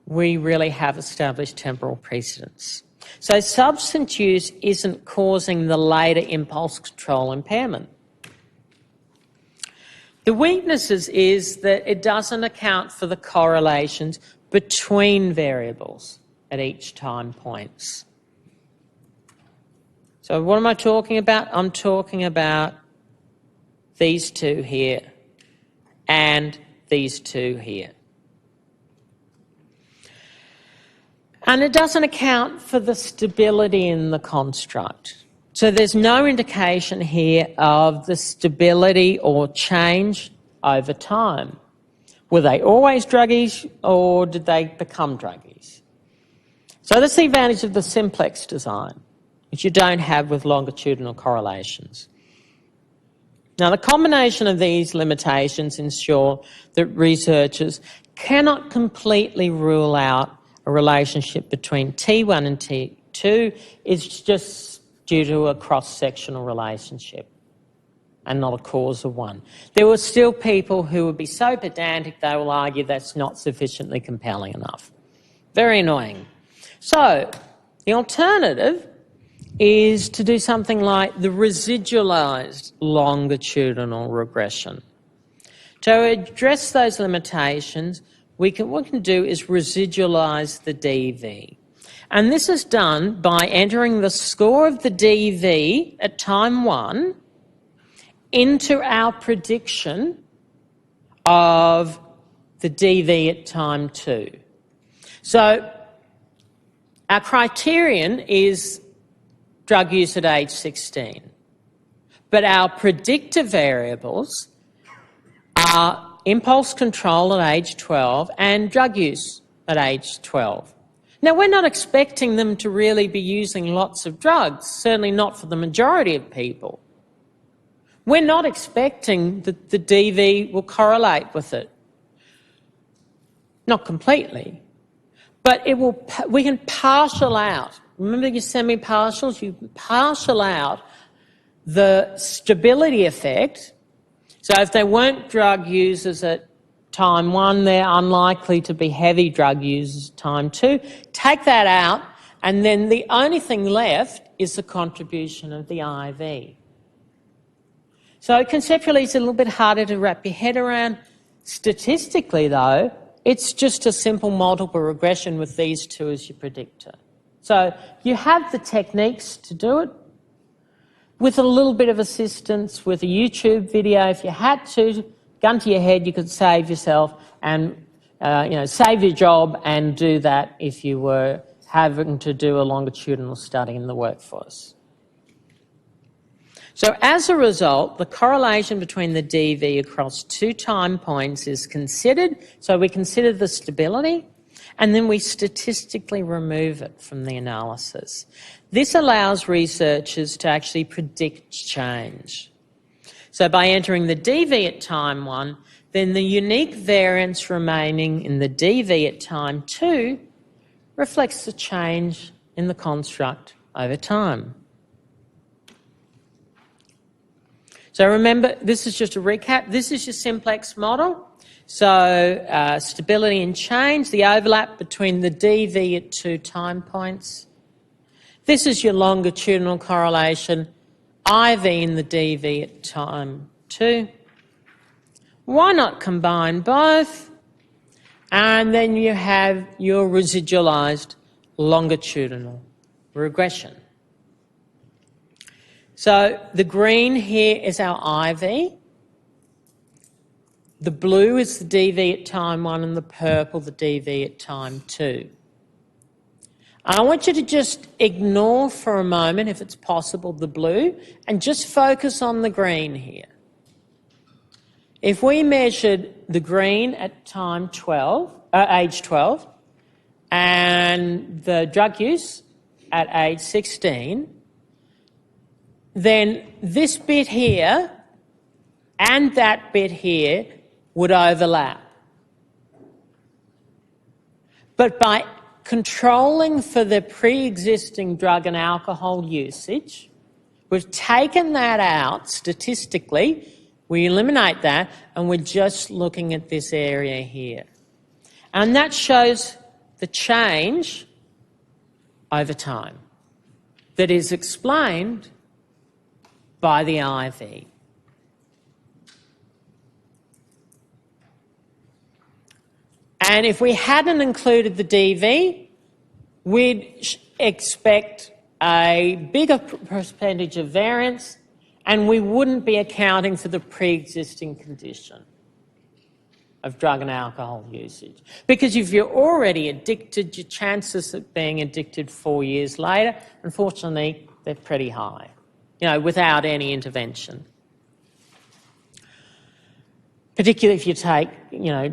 we really have established temporal precedence. So substance use isn't causing the later impulse control impairment. The weaknesses is that it doesn't account for the correlations between variables at each time points. So what am I talking about? I'm talking about these two here and these two here. And it doesn't account for the stability in the construct. So there's no indication here of the stability or change over time. Were they always druggies or did they become druggies? So that's the advantage of the simplex design, which you don't have with longitudinal correlations. Now, the combination of these limitations ensure that researchers cannot completely rule out a relationship between T1 and T2. It's just due to a cross-sectional relationship and not a cause of one. There were still people who would be so pedantic they will argue that's not sufficiently compelling enough. Very annoying. So, the alternative is to do something like the residualised longitudinal regression. To address those limitations, what we can do is residualise the DV. And this is done by entering the score of the DV at time 1 into our prediction of the DV at time 2. So our criterion is drug use at age 16. But our predictor variables are impulse control at age 12 and drug use at age 12. Now, we're not expecting them to really be using lots of drugs, certainly not for the majority of people. We're not expecting that the DV will correlate with it. Not completely. But it will. We can partial out. Remember your semi-partials? You partial out the stability effect. So if they weren't drug users at time 1, they're unlikely to be heavy drug users at time 2. Take that out, and then the only thing left is the contribution of the IV. So conceptually, it's a little bit harder to wrap your head around. Statistically, though, it's just a simple multiple regression with these two as your predictor. So you have the techniques to do it. With a little bit of assistance, with a YouTube video, if you had to, gun to your head, you could save yourself and save your job and do that if you were having to do a longitudinal study in the workforce. So as a result, the correlation between the DV across 2 time points is considered. So we consider the stability and then we statistically remove it from the analysis. This allows researchers to actually predict change. So by entering the DV at time 1, then the unique variance remaining in the DV at time 2 reflects the change in the construct over time. So remember, this is just a recap. This is your simplex model. So stability and change, the overlap between the DV at 2 time points. This is your longitudinal correlation, IV in the DV at time 2. Why not combine both? And then you have your residualised longitudinal regression. So the green here is our IV. The blue is the DV at time 1 and the purple the DV at time 2. I want you to just ignore for a moment, if it's possible, the blue and just focus on the green here. If we measured the green at time 12, age 12 and the drug use at age 16, then this bit here and that bit here would overlap. But by controlling for the pre-existing drug and alcohol usage, we've taken that out statistically, we eliminate that, and we're just looking at this area here. And that shows the change over time that is explained by the IV. And if we hadn't included the DV, we'd expect a bigger percentage of variance and we wouldn't be accounting for the pre-existing condition of drug and alcohol usage. Because if you're already addicted, your chances of being addicted 4 years later, unfortunately, they're pretty high, without any intervention. Particularly if you take,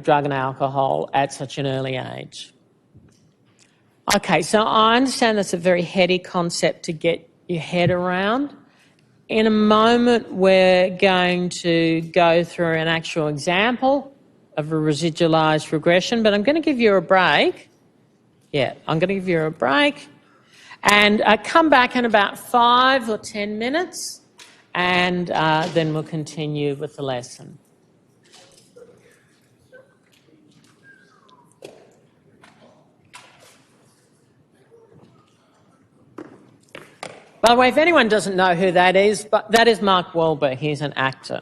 drug and alcohol at such an early age. Okay, so I understand that's a very heady concept to get your head around. In a moment, we're going to go through an actual example of a residualised regression, but I'm going to give you a break. Yeah, I'm going to give you a break and come back in about 5 or 10 minutes and then we'll continue with the lesson. By the way, if anyone doesn't know who that is, but that is Mark Wahlberg. He's an actor.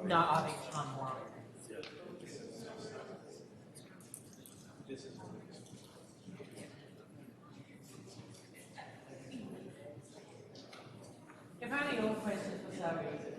No, I think it's time one. If only all questions were so easy.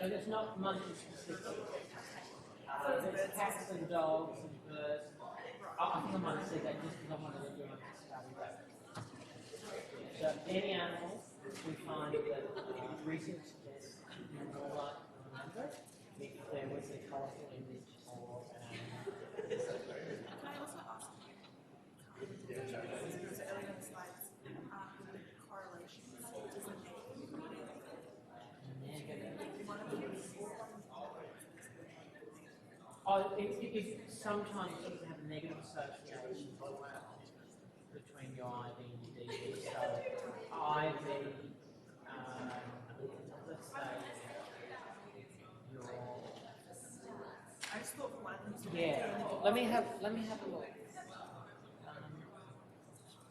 But it's not monkey specific. There's cats and dogs and birds. I think I might have said that just because I wanted to do a study that. So any animal we find that research suggests you're more likely to remember if there was a colourful image or an animal. Can I also ask you, so earlier on the slides, correlations, does it make one of them is Sometimes you can have negative associations between your IV and your DV. So IV, let's say your. I just thought one. Yeah. Let me have a look.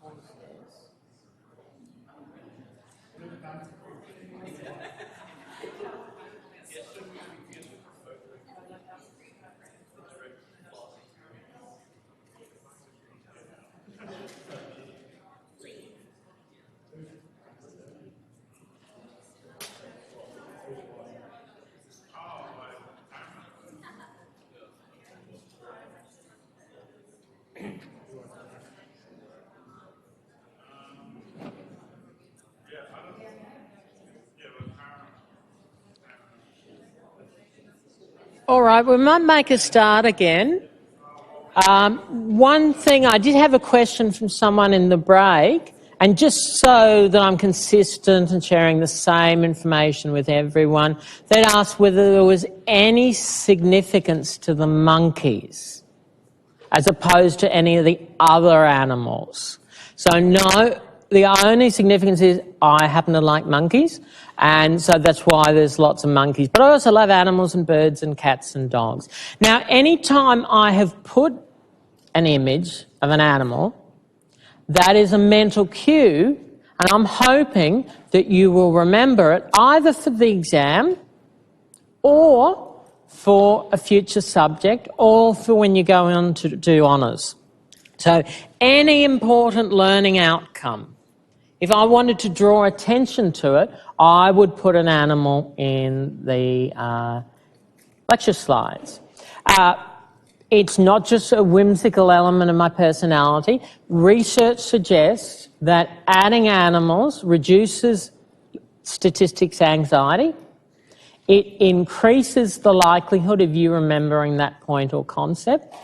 Pause this. All right, we might make a start again. One thing, I did have a question from someone in the break, And just so that I'm consistent and sharing the same information with everyone, they'd asked whether there was any significance to the monkeys as opposed to any of the other animals. So no, the only significance is I happen to like monkeys, and so that's why there's lots of monkeys. But I also love animals and birds and cats and dogs. Now, anytime I have put an image of an animal, that is a mental cue, and I'm hoping that you will remember it either for the exam or for a future subject or for when you go on to do honours. So any important learning outcome, if I wanted to draw attention to it, I would put an animal in the lecture slides. It's not just a whimsical element of my personality. Research suggests that adding animals reduces statistics anxiety. It increases the likelihood of you remembering that point or concept.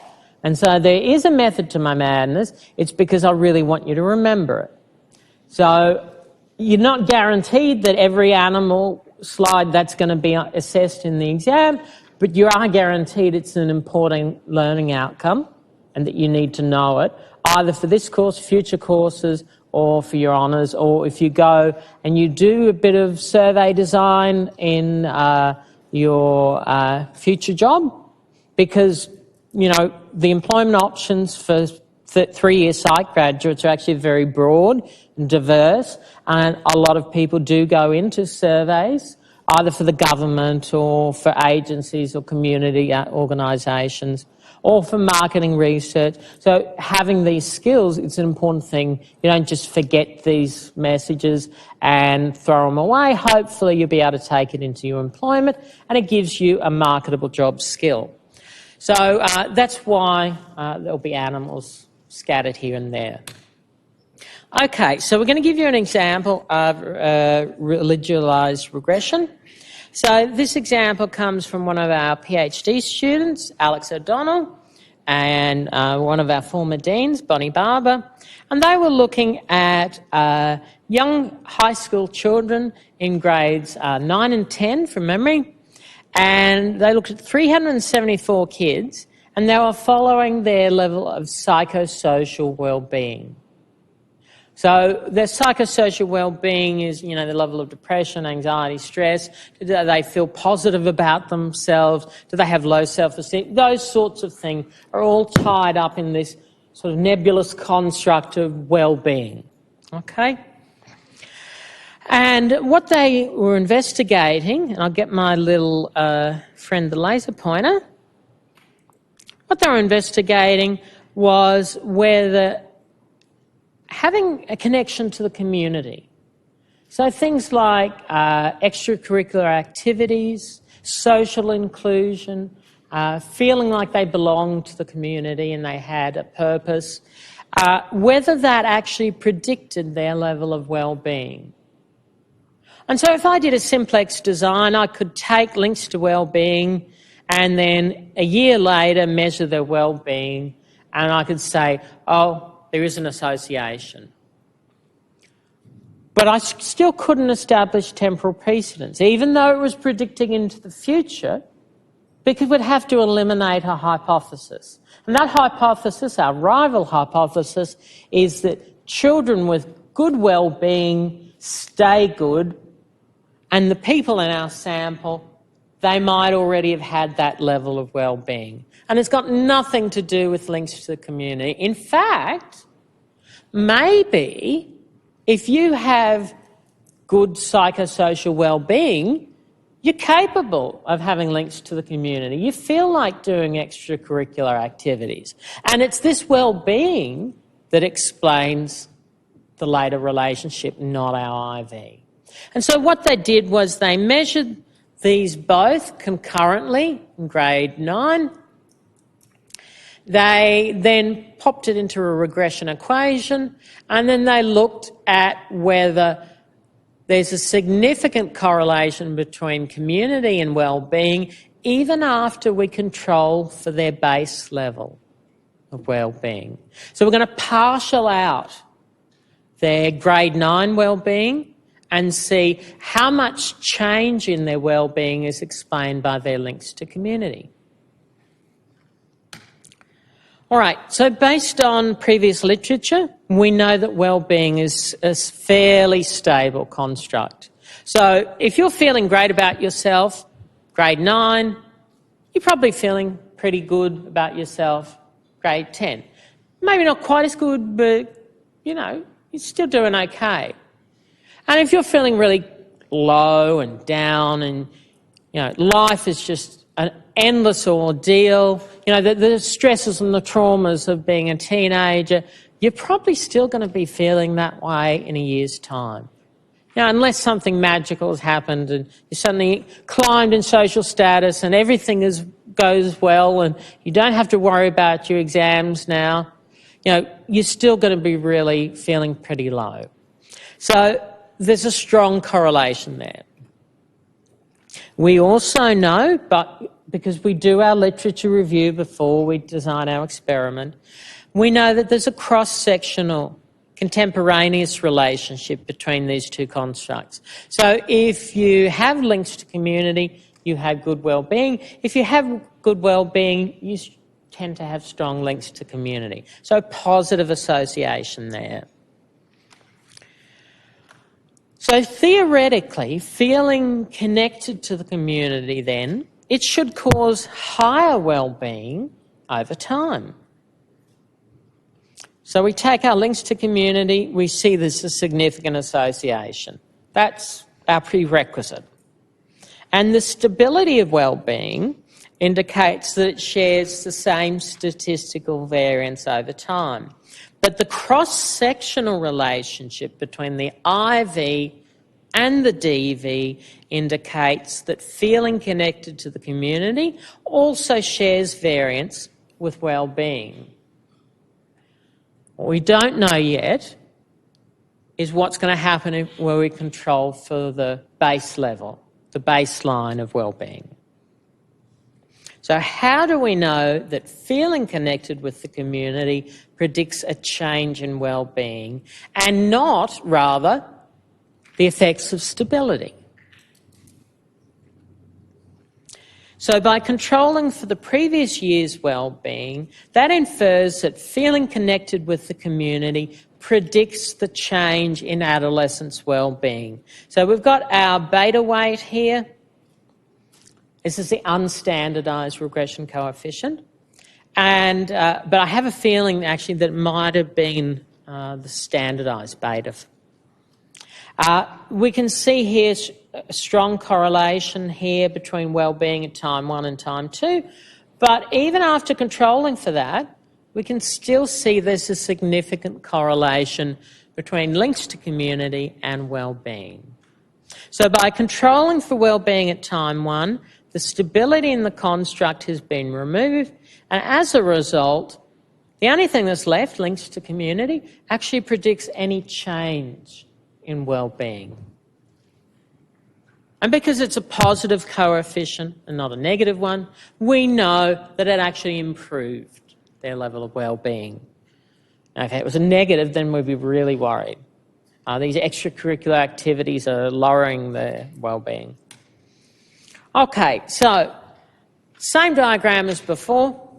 And so there is a method to my madness. It's because I really want you to remember it. So you're not guaranteed that every animal slide that's going to be assessed in the exam, but you are guaranteed it's an important learning outcome and that you need to know it, either for this course, future courses, or for your honours, or if you go and you do a bit of survey design in your future job, because, you know, the employment options for three-year psych graduates are actually very broad and diverse, and a lot of people do go into surveys, either for the government or for agencies or community organisations or for marketing research. So having these skills, it's an important thing. You don't just forget these messages and throw them away. Hopefully you'll be able to take it into your employment and it gives you a marketable job skill. So that's why there'll be animals scattered here and there. Okay, so we're going to give you an example of religialised regression. So this example comes from one of our PhD students, Alex O'Donnell, and one of our former deans, Bonnie Barber, and they were looking at young high school children in grades 9 and 10 from memory, and they looked at 374 kids, and they were following their level of psychosocial well-being. So their psychosocial well-being is, you know, the level of depression, anxiety, stress. Do they feel positive about themselves? Do they have low self-esteem? Those sorts of things are all tied up in this sort of nebulous construct of well-being, okay? And what they were investigating, and I'll get my little friend the laser pointer, what they were investigating was whether having a connection to the community. So things like extracurricular activities, social inclusion, feeling like they belonged to the community and they had a purpose, whether that actually predicted their level of well-being. And so if I did a simplex design, I could take links to well-being and then a year later measure their well-being, and I could say, oh, there is an association. But I still couldn't establish temporal precedence, even though it was predicting into the future, because we'd have to eliminate a hypothesis. And that hypothesis, our rival hypothesis, is that children with good well-being stay good, and the people in our sample, they might already have had that level of well-being. And it's got nothing to do with links to the community. In fact, maybe if you have good psychosocial well-being, you're capable of having links to the community. You feel like doing extracurricular activities. And it's this well-being that explains the later relationship, not our IV. And so what they did was they measured these both concurrently in grade 9. They then popped it into a regression equation, and then they looked at whether there's a significant correlation between community and well-being even after we control for their base level of well-being. So we're going to partial out their grade 9 wellbeing and see how much change in their wellbeing is explained by their links to community. All right, so based on previous literature, we know that wellbeing is a fairly stable construct. So if you're feeling great about yourself, grade 9, you're probably feeling pretty good about yourself, grade 10. Maybe not quite as good, but, you know, you're still doing okay. And if you're feeling really low and down and, you know, life is just an endless ordeal, you know, the stresses and the traumas of being a teenager, you're probably still going to be feeling that way in a year's time. You know, unless something magical has happened and you suddenly climbed in social status and everything goes well and you don't have to worry about your exams now, you know, you're still going to be really feeling pretty low. So there's a strong correlation there. We also know, but because we do our literature review before we design our experiment, we know that there's a cross-sectional contemporaneous relationship between these two constructs. So if you have links to community, you have good wellbeing. If you have good wellbeing, you tend to have strong links to community. So positive association there. So theoretically, feeling connected to the community then, it should cause higher wellbeing over time. So we take our links to community, we see there's a significant association. That's our prerequisite. And the stability of wellbeing indicates that it shares the same statistical variance over time. But the cross-sectional relationship between the IV and the DV indicates that feeling connected to the community also shares variance with well-being. What we don't know yet is what's going to happen where we control for the base level, the baseline of well-being. So how do we know that feeling connected with the community predicts a change in well-being and not, rather, the effects of stability? So by controlling for the previous year's well-being, that infers that feeling connected with the community predicts the change in adolescents' well-being. So we've got our beta weight here. This is the unstandardised regression coefficient. And, but I have a feeling actually that it might have been the standardised beta. We can see here a strong correlation here between well-being at time 1 and time 2. But even after controlling for that, we can still see there's a significant correlation between links to community and well-being. So by controlling for well-being at time 1, the stability in the construct has been removed, and as a result, the only thing that's left, links to community, actually predicts any change in well-being. And because it's a positive coefficient and not a negative one, we know that it actually improved their level of well-being. Now, if it was a negative, then we'd be really worried. These extracurricular activities are lowering their well-being. Okay, so same diagram as before,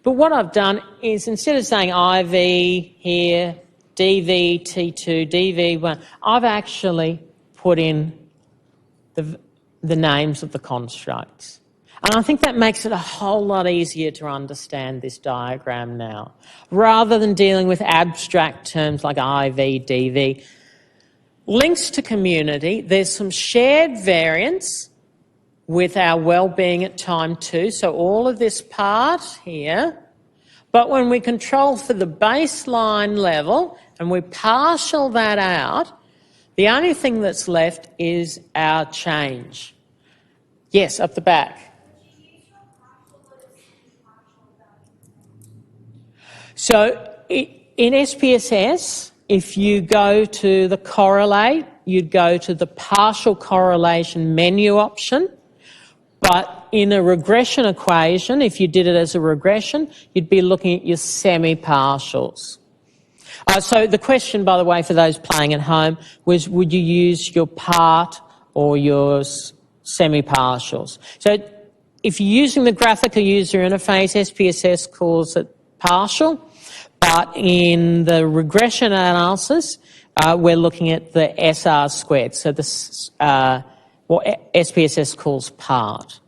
but what I've done is instead of saying IV here, DV, T2, DV1, I've actually put in the names of the constructs. And I think that makes it a whole lot easier to understand this diagram now. Rather than dealing with abstract terms like IV, DV, links to community, there's some shared variance with our well-being at time 2, so all of this part here. But when we control for the baseline level and we partial that out, the only thing that's left is our change. Yes, up the back. So in SPSS, if you go to the correlate, you'd go to the partial correlation menu option. But in a regression equation, if you did it as a regression, you'd be looking at your semi-partials. So the question, by the way, for those playing at home was, would you use your part or your semi-partials? So if you're using the graphical user interface, SPSS calls it partial, but in the regression analysis, we're looking at the SR squared, so this what SPSS calls part.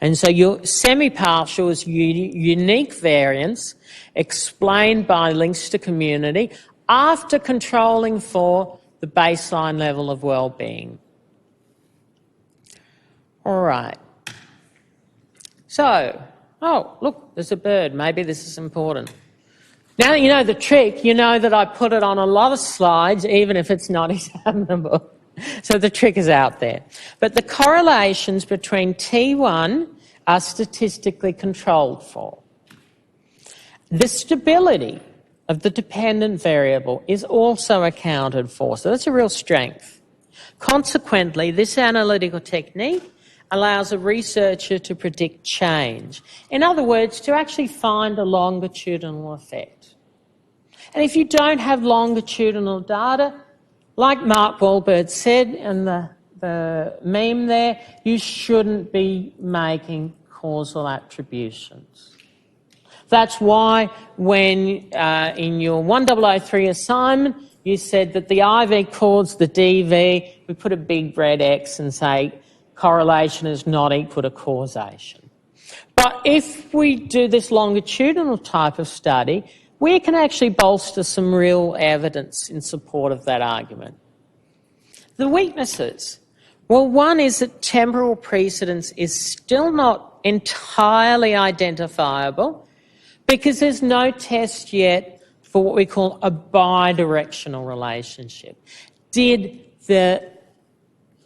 And so your semi-partial is unique variance explained by links to community after controlling for the baseline level of well-being. All right. So, oh, look, there's a bird. Maybe this is important. Now that you know the trick, you know that I put it on a lot of slides, even if it's not examinable. So the trick is out there. But the correlations between T1 are statistically controlled for. The stability of the dependent variable is also accounted for, so that's a real strength. Consequently, this analytical technique allows a researcher to predict change. In other words, to actually find a longitudinal effect. And if you don't have longitudinal data, like Mark Wahlberg said in the meme there, you shouldn't be making causal attributions. That's why when in your 1003 assignment you said that the IV chords the DV, we put a big red X and say correlation is not equal to causation. But if we do this longitudinal type of study, we can actually bolster some real evidence in support of that argument. The weaknesses. Well, one is that temporal precedence is still not entirely identifiable because there's no test yet for what we call a bidirectional relationship. Did the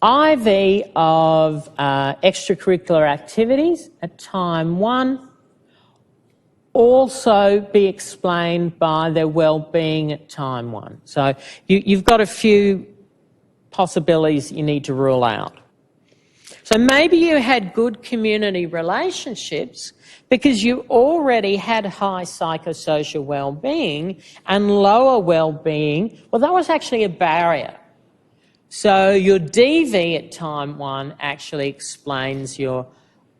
IV of extracurricular activities at time 1 also be explained by their well-being at time 1? So you've got a few possibilities you need to rule out. So maybe you had good community relationships because you already had high psychosocial well-being and lower well-being. Well, that was actually a barrier. So your DV at time 1 actually explains your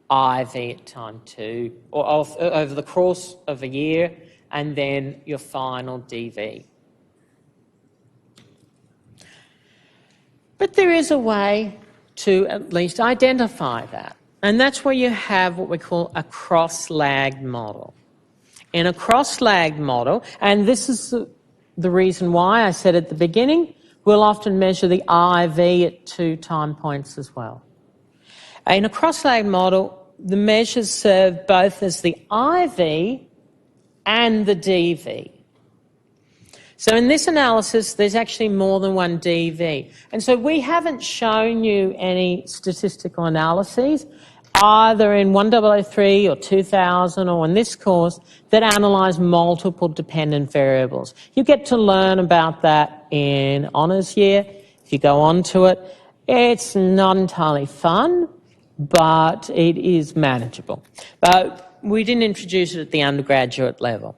IV at time 2, or over the course of a year, and then your final DV. But there is a way to at least identify that, and that's where you have what we call a cross-lagged model. In a cross-lagged model, and this is the reason why I said at the beginning, we'll often measure the IV at 2 time points as well. In a cross-lagged model, the measures serve both as the IV and the DV. So in this analysis, there's actually more than one DV. And so we haven't shown you any statistical analyses, either in 1003 or 2000 or in this course, that analyse multiple dependent variables. You get to learn about that in honours year. If you go on to it, it's not entirely fun, but it is manageable. But we didn't introduce it at the undergraduate level.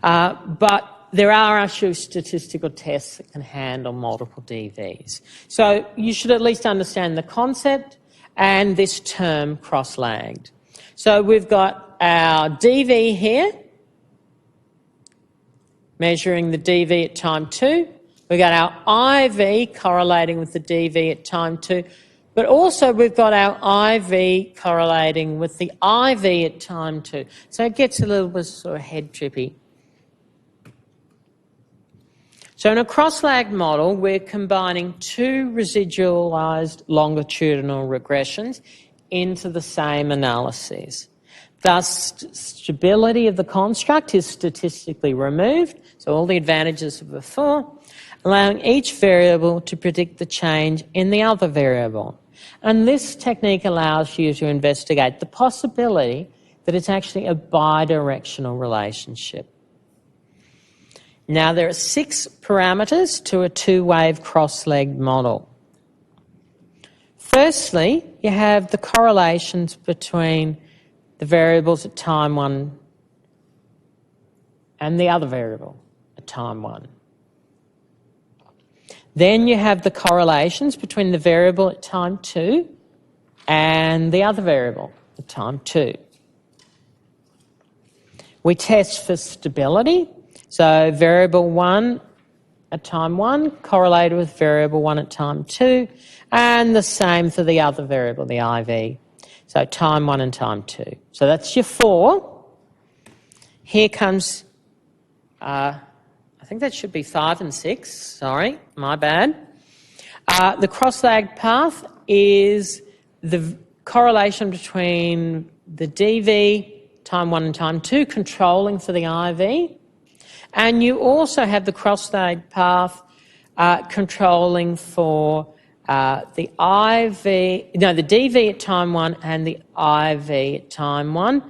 But there are actually statistical tests that can handle multiple DVs. So you should at least understand the concept and this term cross-lagged. So we've got our DV here, measuring the DV at time 2. We've got our IV correlating with the DV at time 2. But also we've got our IV correlating with the IV at time 2. So it gets a little bit sort of head trippy. So in a cross-lagged model, we're combining 2 residualised longitudinal regressions into the same analyses. Thus, stability of the construct is statistically removed, so all the advantages of before, allowing each variable to predict the change in the other variable. And this technique allows you to investigate the possibility that it's actually a bidirectional relationship. Now, there are 6 parameters to a 2-wave cross-legged model. Firstly, you have the correlations between the variables at time 1 and the other variable at at time 1. Then you have the correlations between the variable at time 2 and the other variable at time 2. We test for stability. So variable 1 at time 1 correlated with variable 1 at time 2, and the same for the other variable, the IV. So time 1 and time 2. So that's your 4. Here comes, I think that should be 5 and 6. Sorry, my bad. The cross-lagged path is the correlation between the DV, time 1 and time 2, controlling for the IV. And you also have the cross-lagged path controlling for the DV at time 1 and the IV at time 1.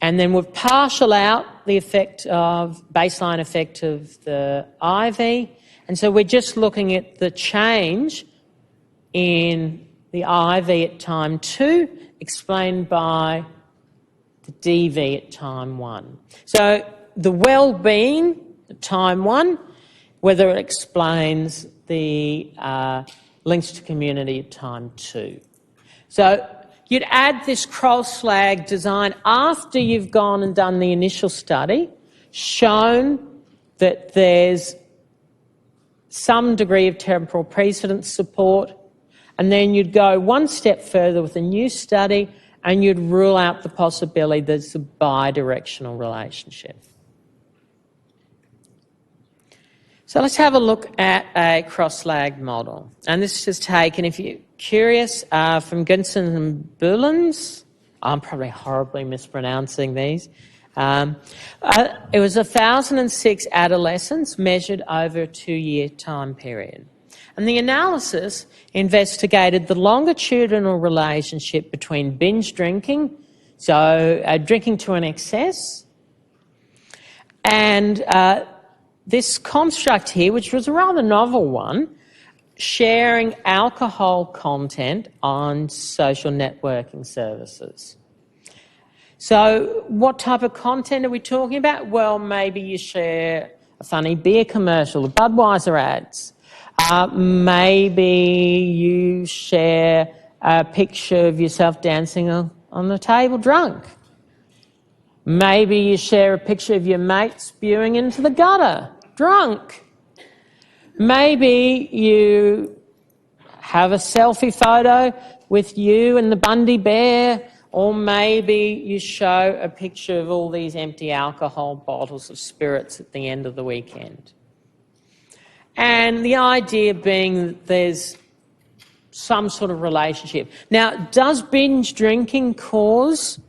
And then we've partial out the baseline effect of the IV. And so we're just looking at the change in the IV at time 2 explained by the DV at time 1. So the well-being at time 1, whether it explains the links to community at time 2. So you'd add this cross-lag design after you've gone and done the initial study, shown that there's some degree of temporal precedence support, and then you'd go one step further with a new study and you'd rule out the possibility there's a bi-directional relationship. So let's have a look at a cross-lag model. And this is taken, if you're curious, from Gunson and Bulens. I'm probably horribly mispronouncing these. It was 1,006 adolescents measured over a 2-year time period. And the analysis investigated the longitudinal relationship between binge drinking, so drinking to an excess, and this construct here, which was a rather novel one, sharing alcohol content on social networking services. So what type of content are we talking about? Well, maybe you share a funny beer commercial, the Budweiser ads. Maybe you share a picture of yourself dancing on the table drunk. Maybe you share a picture of your mate spewing into the gutter drunk. Maybe you have a selfie photo with you and the Bundy bear, or maybe you show a picture of all these empty alcohol bottles of spirits at the end of the weekend. And the idea being that there's some sort of relationship. Now, does binge drinking cause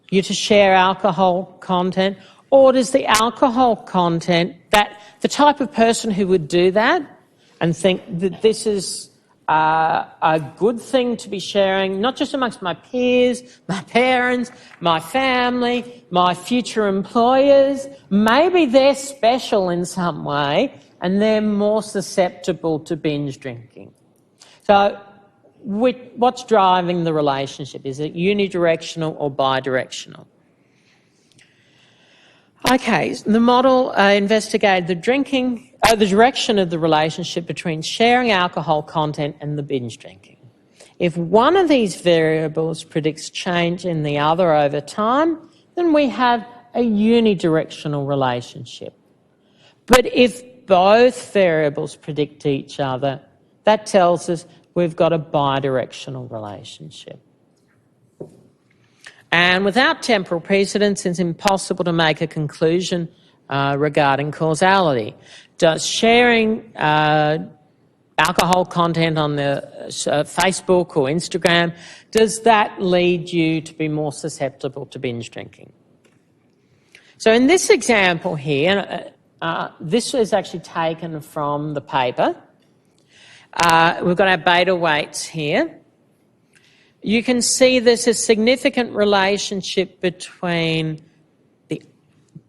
you to share alcohol content, or does the alcohol content, that the type of person who would do that and think that this is a good thing to be sharing, not just amongst my peers, my parents, my family, my future employers, maybe they're special in some way and they're more susceptible to binge drinking. So what's driving the relationship? Is it unidirectional or bidirectional? Okay, the model investigated the direction of the relationship between sharing alcohol content and the binge drinking. If one of these variables predicts change in the other over time, then we have a unidirectional relationship. But if both variables predict each other, that tells us we've got a bidirectional relationship. And without temporal precedence, it's impossible to make a conclusion regarding causality. Does sharing alcohol content on the Facebook or Instagram, does that lead you to be more susceptible to binge drinking? So in this example here, this is actually taken from the paper. We've got our beta weights here. You can see there's a significant relationship between the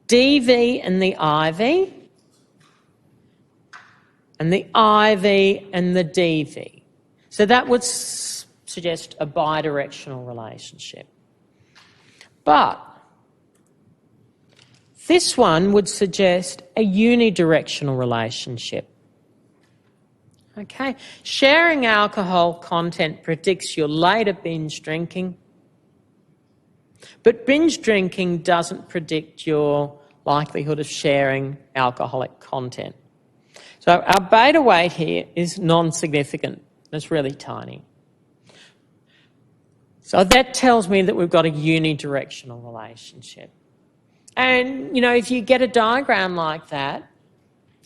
DV and the IV, and the IV and the DV. So that would suggest a bidirectional relationship. But This one would suggest a unidirectional relationship. Okay, sharing alcohol content predicts your later binge drinking, but binge drinking doesn't predict your likelihood of sharing alcoholic content. So our beta weight here is non-significant. It's really tiny. So that tells me that we've got a unidirectional relationship. And, you know, if you get a diagram like that,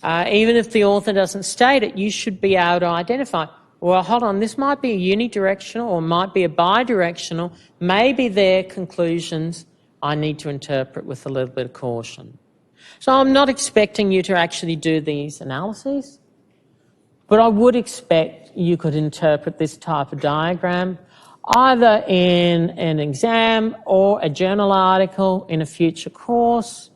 even if the author doesn't state it, you should be able to identify, well, hold on, this might be a unidirectional or might be a bidirectional. Maybe they're conclusions I need to interpret with a little bit of caution. So I'm not expecting you to actually do these analyses, but I would expect you could interpret this type of diagram either in an exam or a journal article in a future course,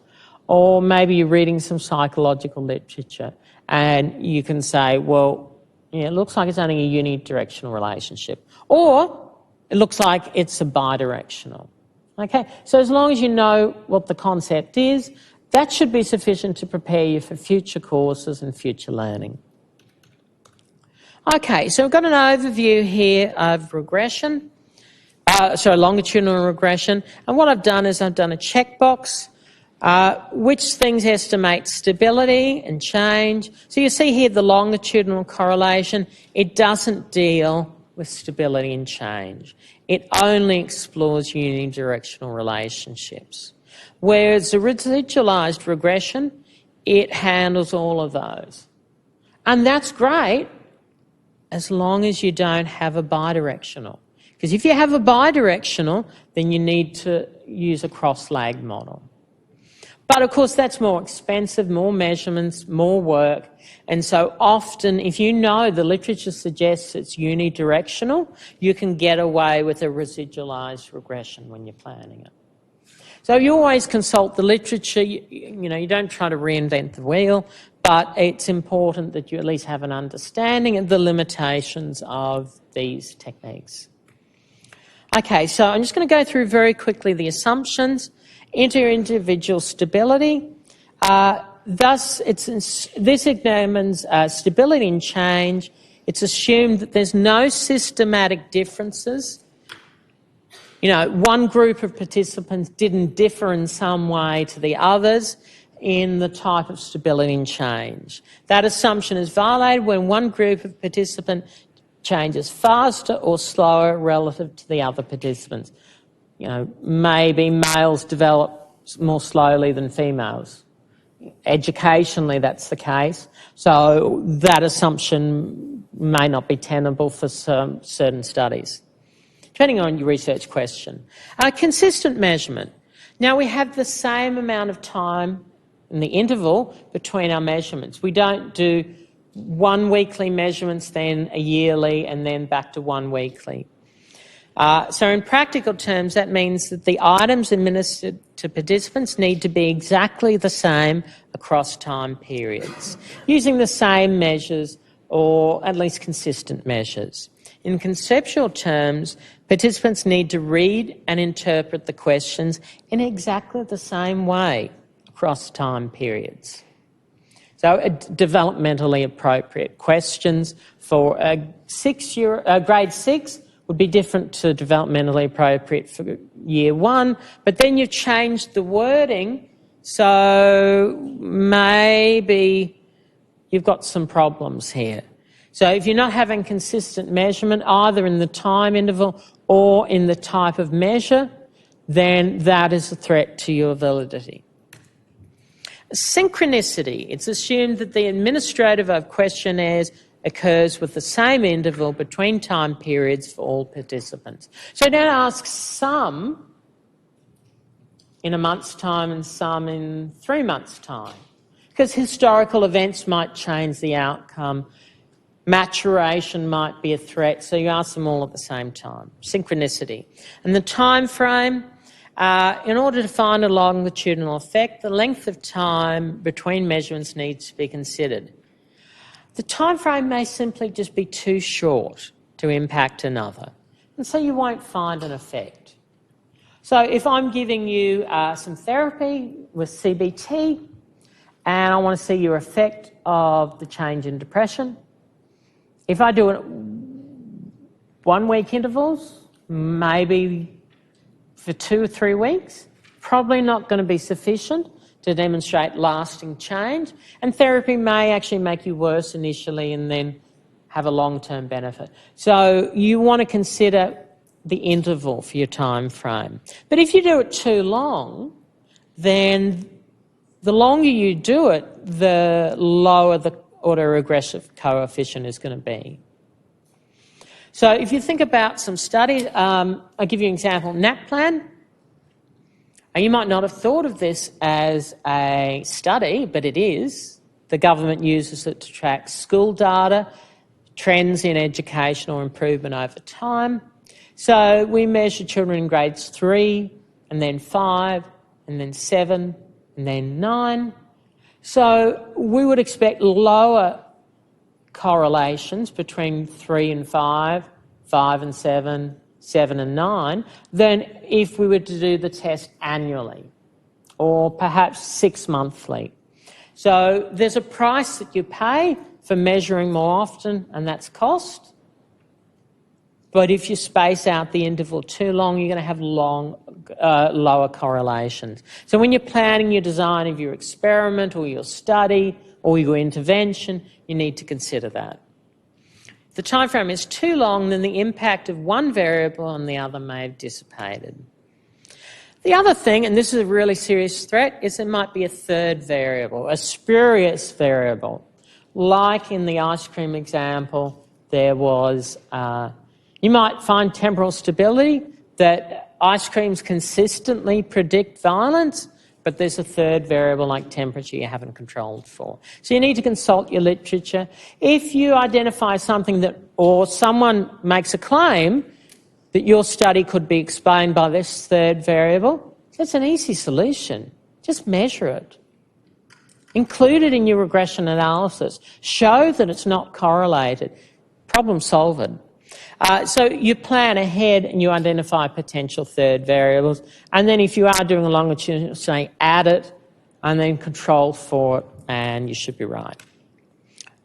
or maybe you're reading some psychological literature and you can say, well, yeah, it looks like it's only a unidirectional relationship, or it looks like it's a bidirectional. Okay, so as long as you know what the concept is, that should be sufficient to prepare you for future courses and future learning. Okay, so we've got an overview here of regression, longitudinal regression, and what I've done is I've done a checkbox. Which things estimate stability and change? So you see here the longitudinal correlation. It doesn't deal with stability and change. It only explores unidirectional relationships. Whereas the residualised regression, it handles all of those. And that's great as long as you don't have a bidirectional. Because if you have a bidirectional, then you need to use a cross-lag model. But of course that's more expensive, more measurements, more work. And so often, if you know the literature suggests it's unidirectional, you can get away with a residualised regression when you're planning it. So you always consult the literature. You know, you don't try to reinvent the wheel, but it's important that you at least have an understanding of the limitations of these techniques. Okay, so I'm just going to go through very quickly the assumptions. Inter-individual stability. This examines stability and change. It's assumed that there's no systematic differences. You know, one group of participants didn't differ in some way to the others in the type of stability and change. That assumption is violated when one group of participants changes faster or slower relative to the other participants. You know, maybe males develop more slowly than females. Educationally, that's the case. So that assumption may not be tenable for some certain studies, depending on your research question. Consistent measurement. Now, we have the same amount of time in the interval between our measurements. We don't do 1 weekly measurements, then a yearly, and then back to 1 weekly. So in practical terms, that means that the items administered to participants need to be exactly the same across time periods, using the same measures or at least consistent measures. In conceptual terms, participants need to read and interpret the questions in exactly the same way across time periods. So developmentally appropriate questions for grade 6 would be different to developmentally appropriate for year 1, but then you've changed the wording, so maybe you've got some problems here. So if you're not having consistent measurement either in the time interval or in the type of measure, then that is a threat to your validity. Synchronicity. It's assumed that the administrative of questionnaires occurs with the same interval between time periods for all participants. So don't ask some in a month's time and some in 3 months' time, because historical events might change the outcome. Maturation might be a threat, so you ask them all at the same time. Synchronicity. And the time frame, in order to find a longitudinal effect, the length of time between measurements needs to be considered. The time frame may simply just be too short to impact another, and so you won't find an effect. So if I'm giving you some therapy with CBT and I want to see your effect of the change in depression, if I do it 1 week intervals, maybe for 2 or 3 weeks, probably not going to be sufficient to demonstrate lasting change, and therapy may actually make you worse initially and then have a long-term benefit. So you want to consider the interval for your time frame. But if you do it too long, then the longer you do it, the lower the autoregressive coefficient is going to be. So if you think about some studies, I'll give you an example. NAPLAN, you might not have thought of this as a study, but it is. The government uses it to track school data, trends in educational improvement over time. So we measure children in grades 3 and then 5 and then 7 and then 9. So we would expect lower correlations between 3 and 5, 5 and 7, 7 and 9, than if we were to do the test annually or perhaps 6 monthly. So there's a price that you pay for measuring more often, and that's cost. But if you space out the interval too long, you're going to have lower correlations. So when you're planning your design of your experiment or your study or your intervention, you need to consider that. If the time frame is too long, then the impact of one variable on the other may have dissipated. The other thing, and this is a really serious threat, is there might be a third variable, a spurious variable. Like in the ice cream example, there was... you might find temporal stability, that ice creams consistently predict violence, but there's a third variable like temperature you haven't controlled for. So you need to consult your literature. If you identify something that, or someone makes a claim that your study could be explained by this third variable, it's an easy solution. Just measure it. Include it in your regression analysis. Show that it's not correlated. Problem solved. So you plan ahead and you identify potential third variables, and then if you are doing a longitudinal study, add it and then control for it, and you should be right.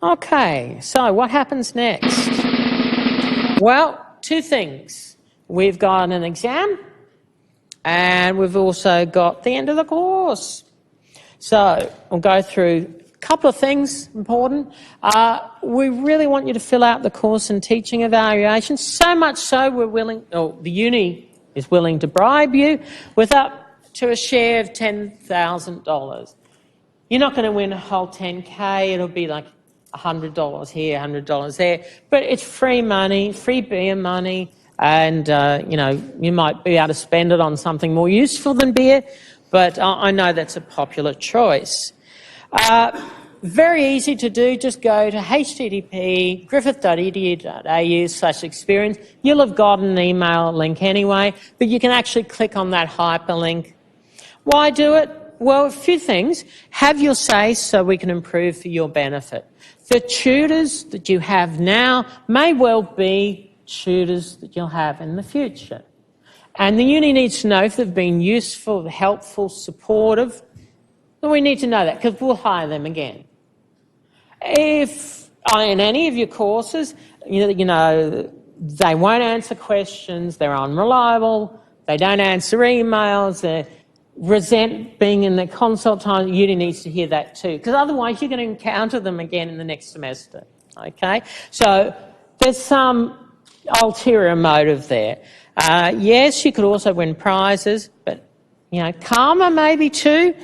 Okay, so what happens next? Well, 2 things. We've got an exam and we've also got the end of the course. So we'll go through a couple of things important. We really want you to fill out the course and teaching evaluation, so much so the uni is willing to bribe you with up to a share of $10,000. You're not going to win a whole 10K, it'll be like $100 here, $100 there, but it's free money, free beer money, and you might be able to spend it on something more useful than beer, but I know that's a popular choice. Very easy to do. Just go to http://griffith.edu.au/experience. You'll have got an email link anyway, but you can actually click on that hyperlink. Why do it? Well, a few things. Have your say so we can improve for your benefit. The tutors that you have now may well be tutors that you'll have in the future. And the uni needs to know if they've been useful, helpful, supportive. Well, we need to know that because we'll hire them again. If in any of your courses, they won't answer questions, they're unreliable, they don't answer emails, they resent being in the consult time, the uni needs to hear that too, because otherwise you're going to encounter them again in the next semester, okay? So there's some ulterior motive there. Yes, you could also win prizes, but karma maybe too.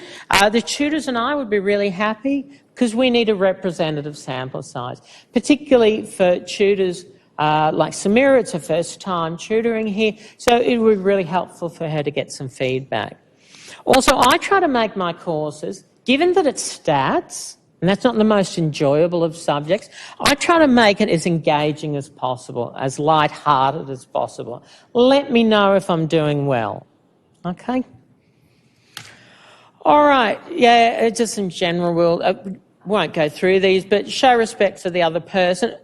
The tutors and I would be really happy because we need a representative sample size, particularly for tutors like Samira. It's her first time tutoring here, so it would be really helpful for her to get some feedback. Also, I try to make my courses, given that it's stats, and that's not the most enjoyable of subjects, I try to make it as engaging as possible, as light-hearted as possible. Let me know if I'm doing well, okay? All right, just in general, we won't go through these, but show respect for the other person.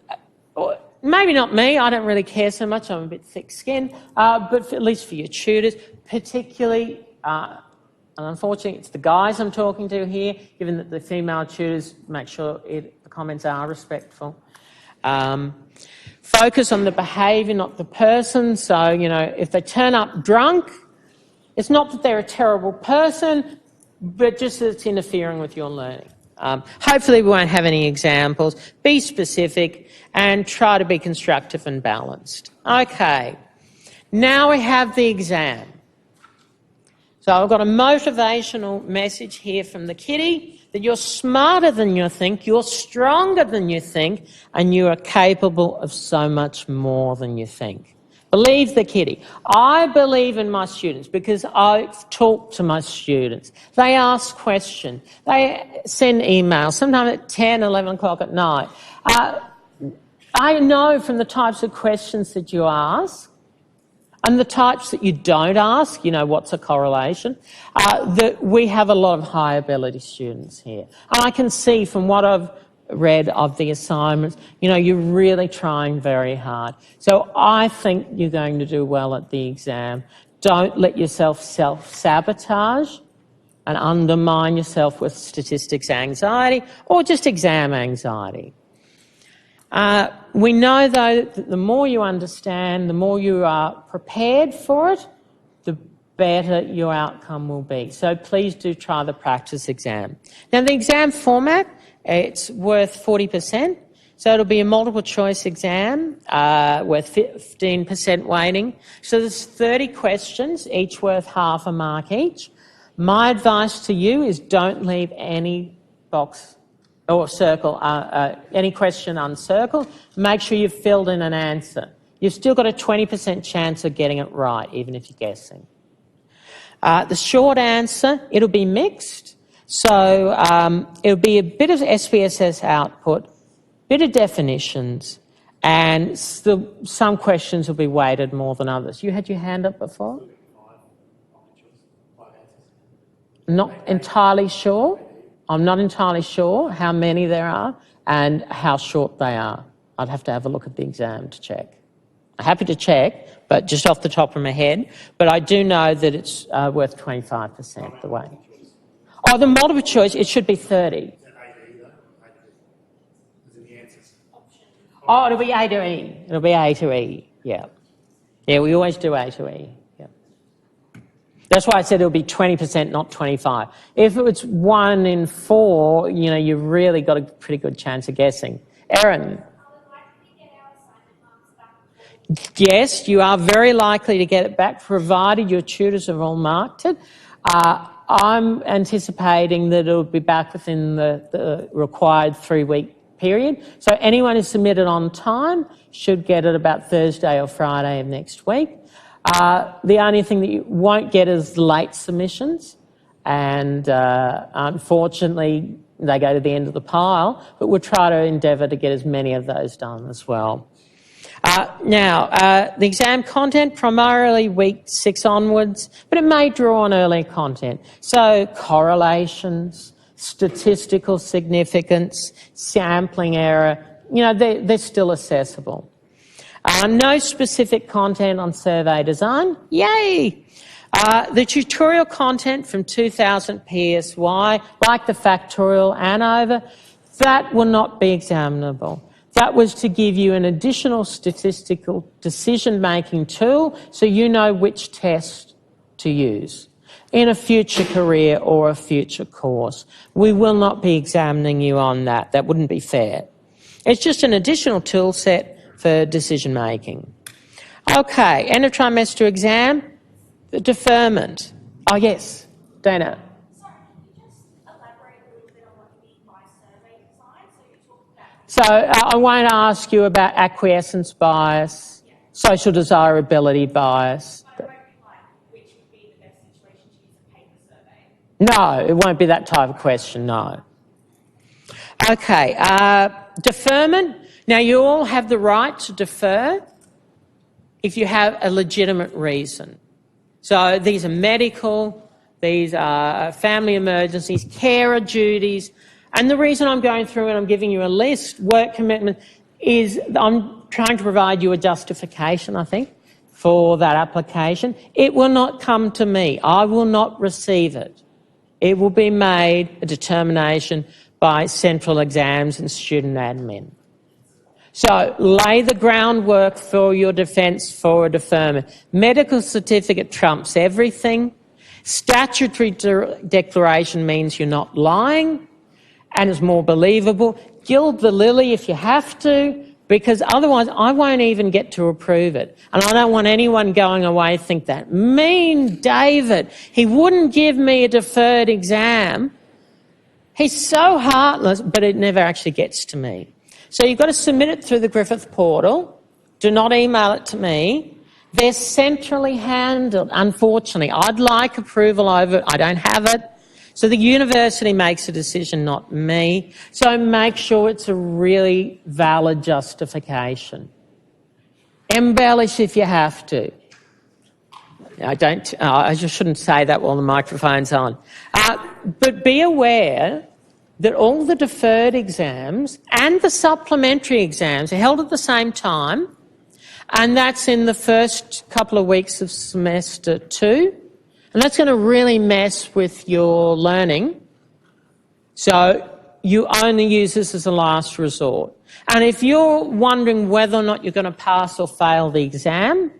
maybe not me, I don't really care so much, I'm a bit thick-skinned, but at least for your tutors, particularly, and unfortunately it's the guys I'm talking to here, given that the female tutors make sure the comments are respectful. Focus on the behaviour, not the person. So, you know, if they turn up drunk, it's not that they're a terrible person, but just that it's interfering with your learning. Hopefully we won't have any examples. Be specific and try to be constructive and balanced. Okay, now we have the exam. So I've got a motivational message here from the kitty that you're smarter than you think, you're stronger than you think, and you are capable of so much more than you think. Believe the kitty. I believe in my students because I've talked to my students. They ask questions. They send emails, sometimes at 10, 11 o'clock at night. I know from the types of questions that you ask and the types that you don't ask, you know, what's a correlation, that we have a lot of high ability students here. And I can see from what I've read of the assignments, you know, you're really trying very hard. So I think you're going to do well at the exam. Don't let yourself self-sabotage and undermine yourself with statistics anxiety or just exam anxiety. We know, though, that the more you understand, the more you are prepared for it, the better your outcome will be. So please do try the practice exam. Now, the exam format, it's worth 40%. So it'll be a multiple choice exam worth 15% weighting. So there's 30 questions, each worth half a mark each. My advice to you is don't leave any box or circle, any question uncircled. Make sure you've filled in an answer. You've still got a 20% chance of getting it right, even if you're guessing. The short answer, it'll be mixed. So it'll be a bit of SPSS output, bit of definitions, and some questions will be weighted more than others. You had your hand up before? Not entirely sure. I'm not entirely sure how many there are and how short they are. I'd have to have a look at the exam to check. I'm happy to check, but just off the top of my head. But I do know that it's worth 25% the way. Oh, the multiple choice, it should be 30. Oh, it'll be A to E. It'll be A to E, yeah. Yeah, we always do A to E, yeah. That's why I said it'll be 20%, not 25. If it's 1 in 4, you know, you've really got a pretty good chance of guessing. Erin? Yes, you are very likely to get it back, provided your tutors have all marked it. I'm anticipating that it'll be back within the required 3-week period. So anyone who submitted on time should get it about Thursday or Friday of next week. The only thing that you won't get is late submissions, and unfortunately they go to the end of the pile, but we'll try to endeavour to get as many of those done as well. Now, the exam content, primarily week 6 onwards, but it may draw on earlier content. So correlations, statistical significance, sampling error, you know, they're still accessible. No specific content on survey design. Yay! The tutorial content from 2000 PSY, like the factorial ANOVA, that will not be examinable. That was to give you an additional statistical decision-making tool so you know which test to use in a future career or a future course. We will not be examining you on that. That wouldn't be fair. It's just an additional tool set for decision-making. Okay, end of trimester exam, the deferment. Oh, yes, Dana. So I won't ask you about acquiescence bias, social desirability bias. Which would be the best situation to use a paper survey? No, it won't be that type of question, no. Okay, deferment. Now, you all have the right to defer if you have a legitimate reason. So these are medical, these are family emergencies, carer duties. And the reason I'm going through and I'm giving you a list, work commitment, is I'm trying to provide you a justification, I think, for that application. It will not come to me. I will not receive it. It will be made a determination by central exams and student admin. So lay the groundwork for your defence for a deferment. Medical certificate trumps everything. Statutory declaration means you're not lying and is more believable. Gild the lily if you have to, because otherwise I won't even get to approve it. And I don't want anyone going away think that. Mean David, he wouldn't give me a deferred exam. He's so heartless, but it never actually gets to me. So you've got to submit it through the Griffith portal. Do not email it to me. They're centrally handled, unfortunately. I'd like approval over it. I don't have it. So the university makes a decision, not me. So make sure it's a really valid justification. Embellish if you have to. I just shouldn't say that while the microphone's on. But be aware that all the deferred exams and the supplementary exams are held at the same time, and that's in the first couple of weeks of semester 2, and that's going to really mess with your learning. So you only use this as a last resort. And if you're wondering whether or not you're going to pass or fail the exam,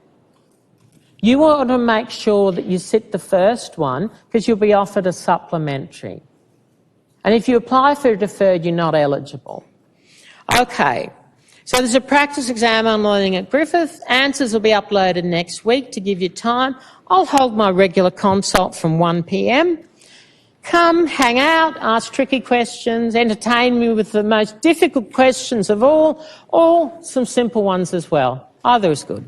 you want to make sure that you sit the first one, because you'll be offered a supplementary. And if you apply for a deferred, you're not eligible. Okay, so there's a practice exam on learning at Griffith. Answers will be uploaded next week to give you time. I'll hold my regular consult from 1 p.m. Come, hang out, ask tricky questions, entertain me with the most difficult questions of all, or some simple ones as well. Either is good.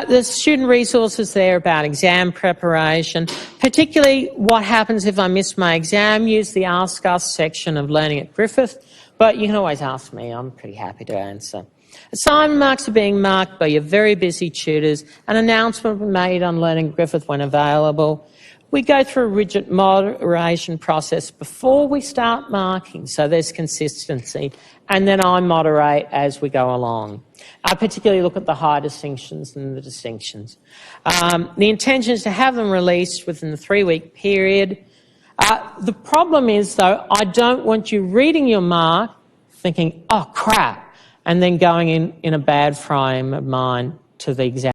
There's student resources there about exam preparation, particularly what happens if I miss my exam. Use the Ask Us section of Learning at Griffith, but you can always ask me. I'm pretty happy to answer. Assignment marks are being marked by your very busy tutors. An announcement will be made on Learning at Griffith when available. We go through a rigid moderation process before we start marking, so there's consistency, and then I moderate as we go along. I particularly look at the high distinctions and the distinctions. The intention is to have them released within the 3-week period. The problem is, though, I don't want you reading your mark thinking, oh, crap, and then going in a bad frame of mind to the exam.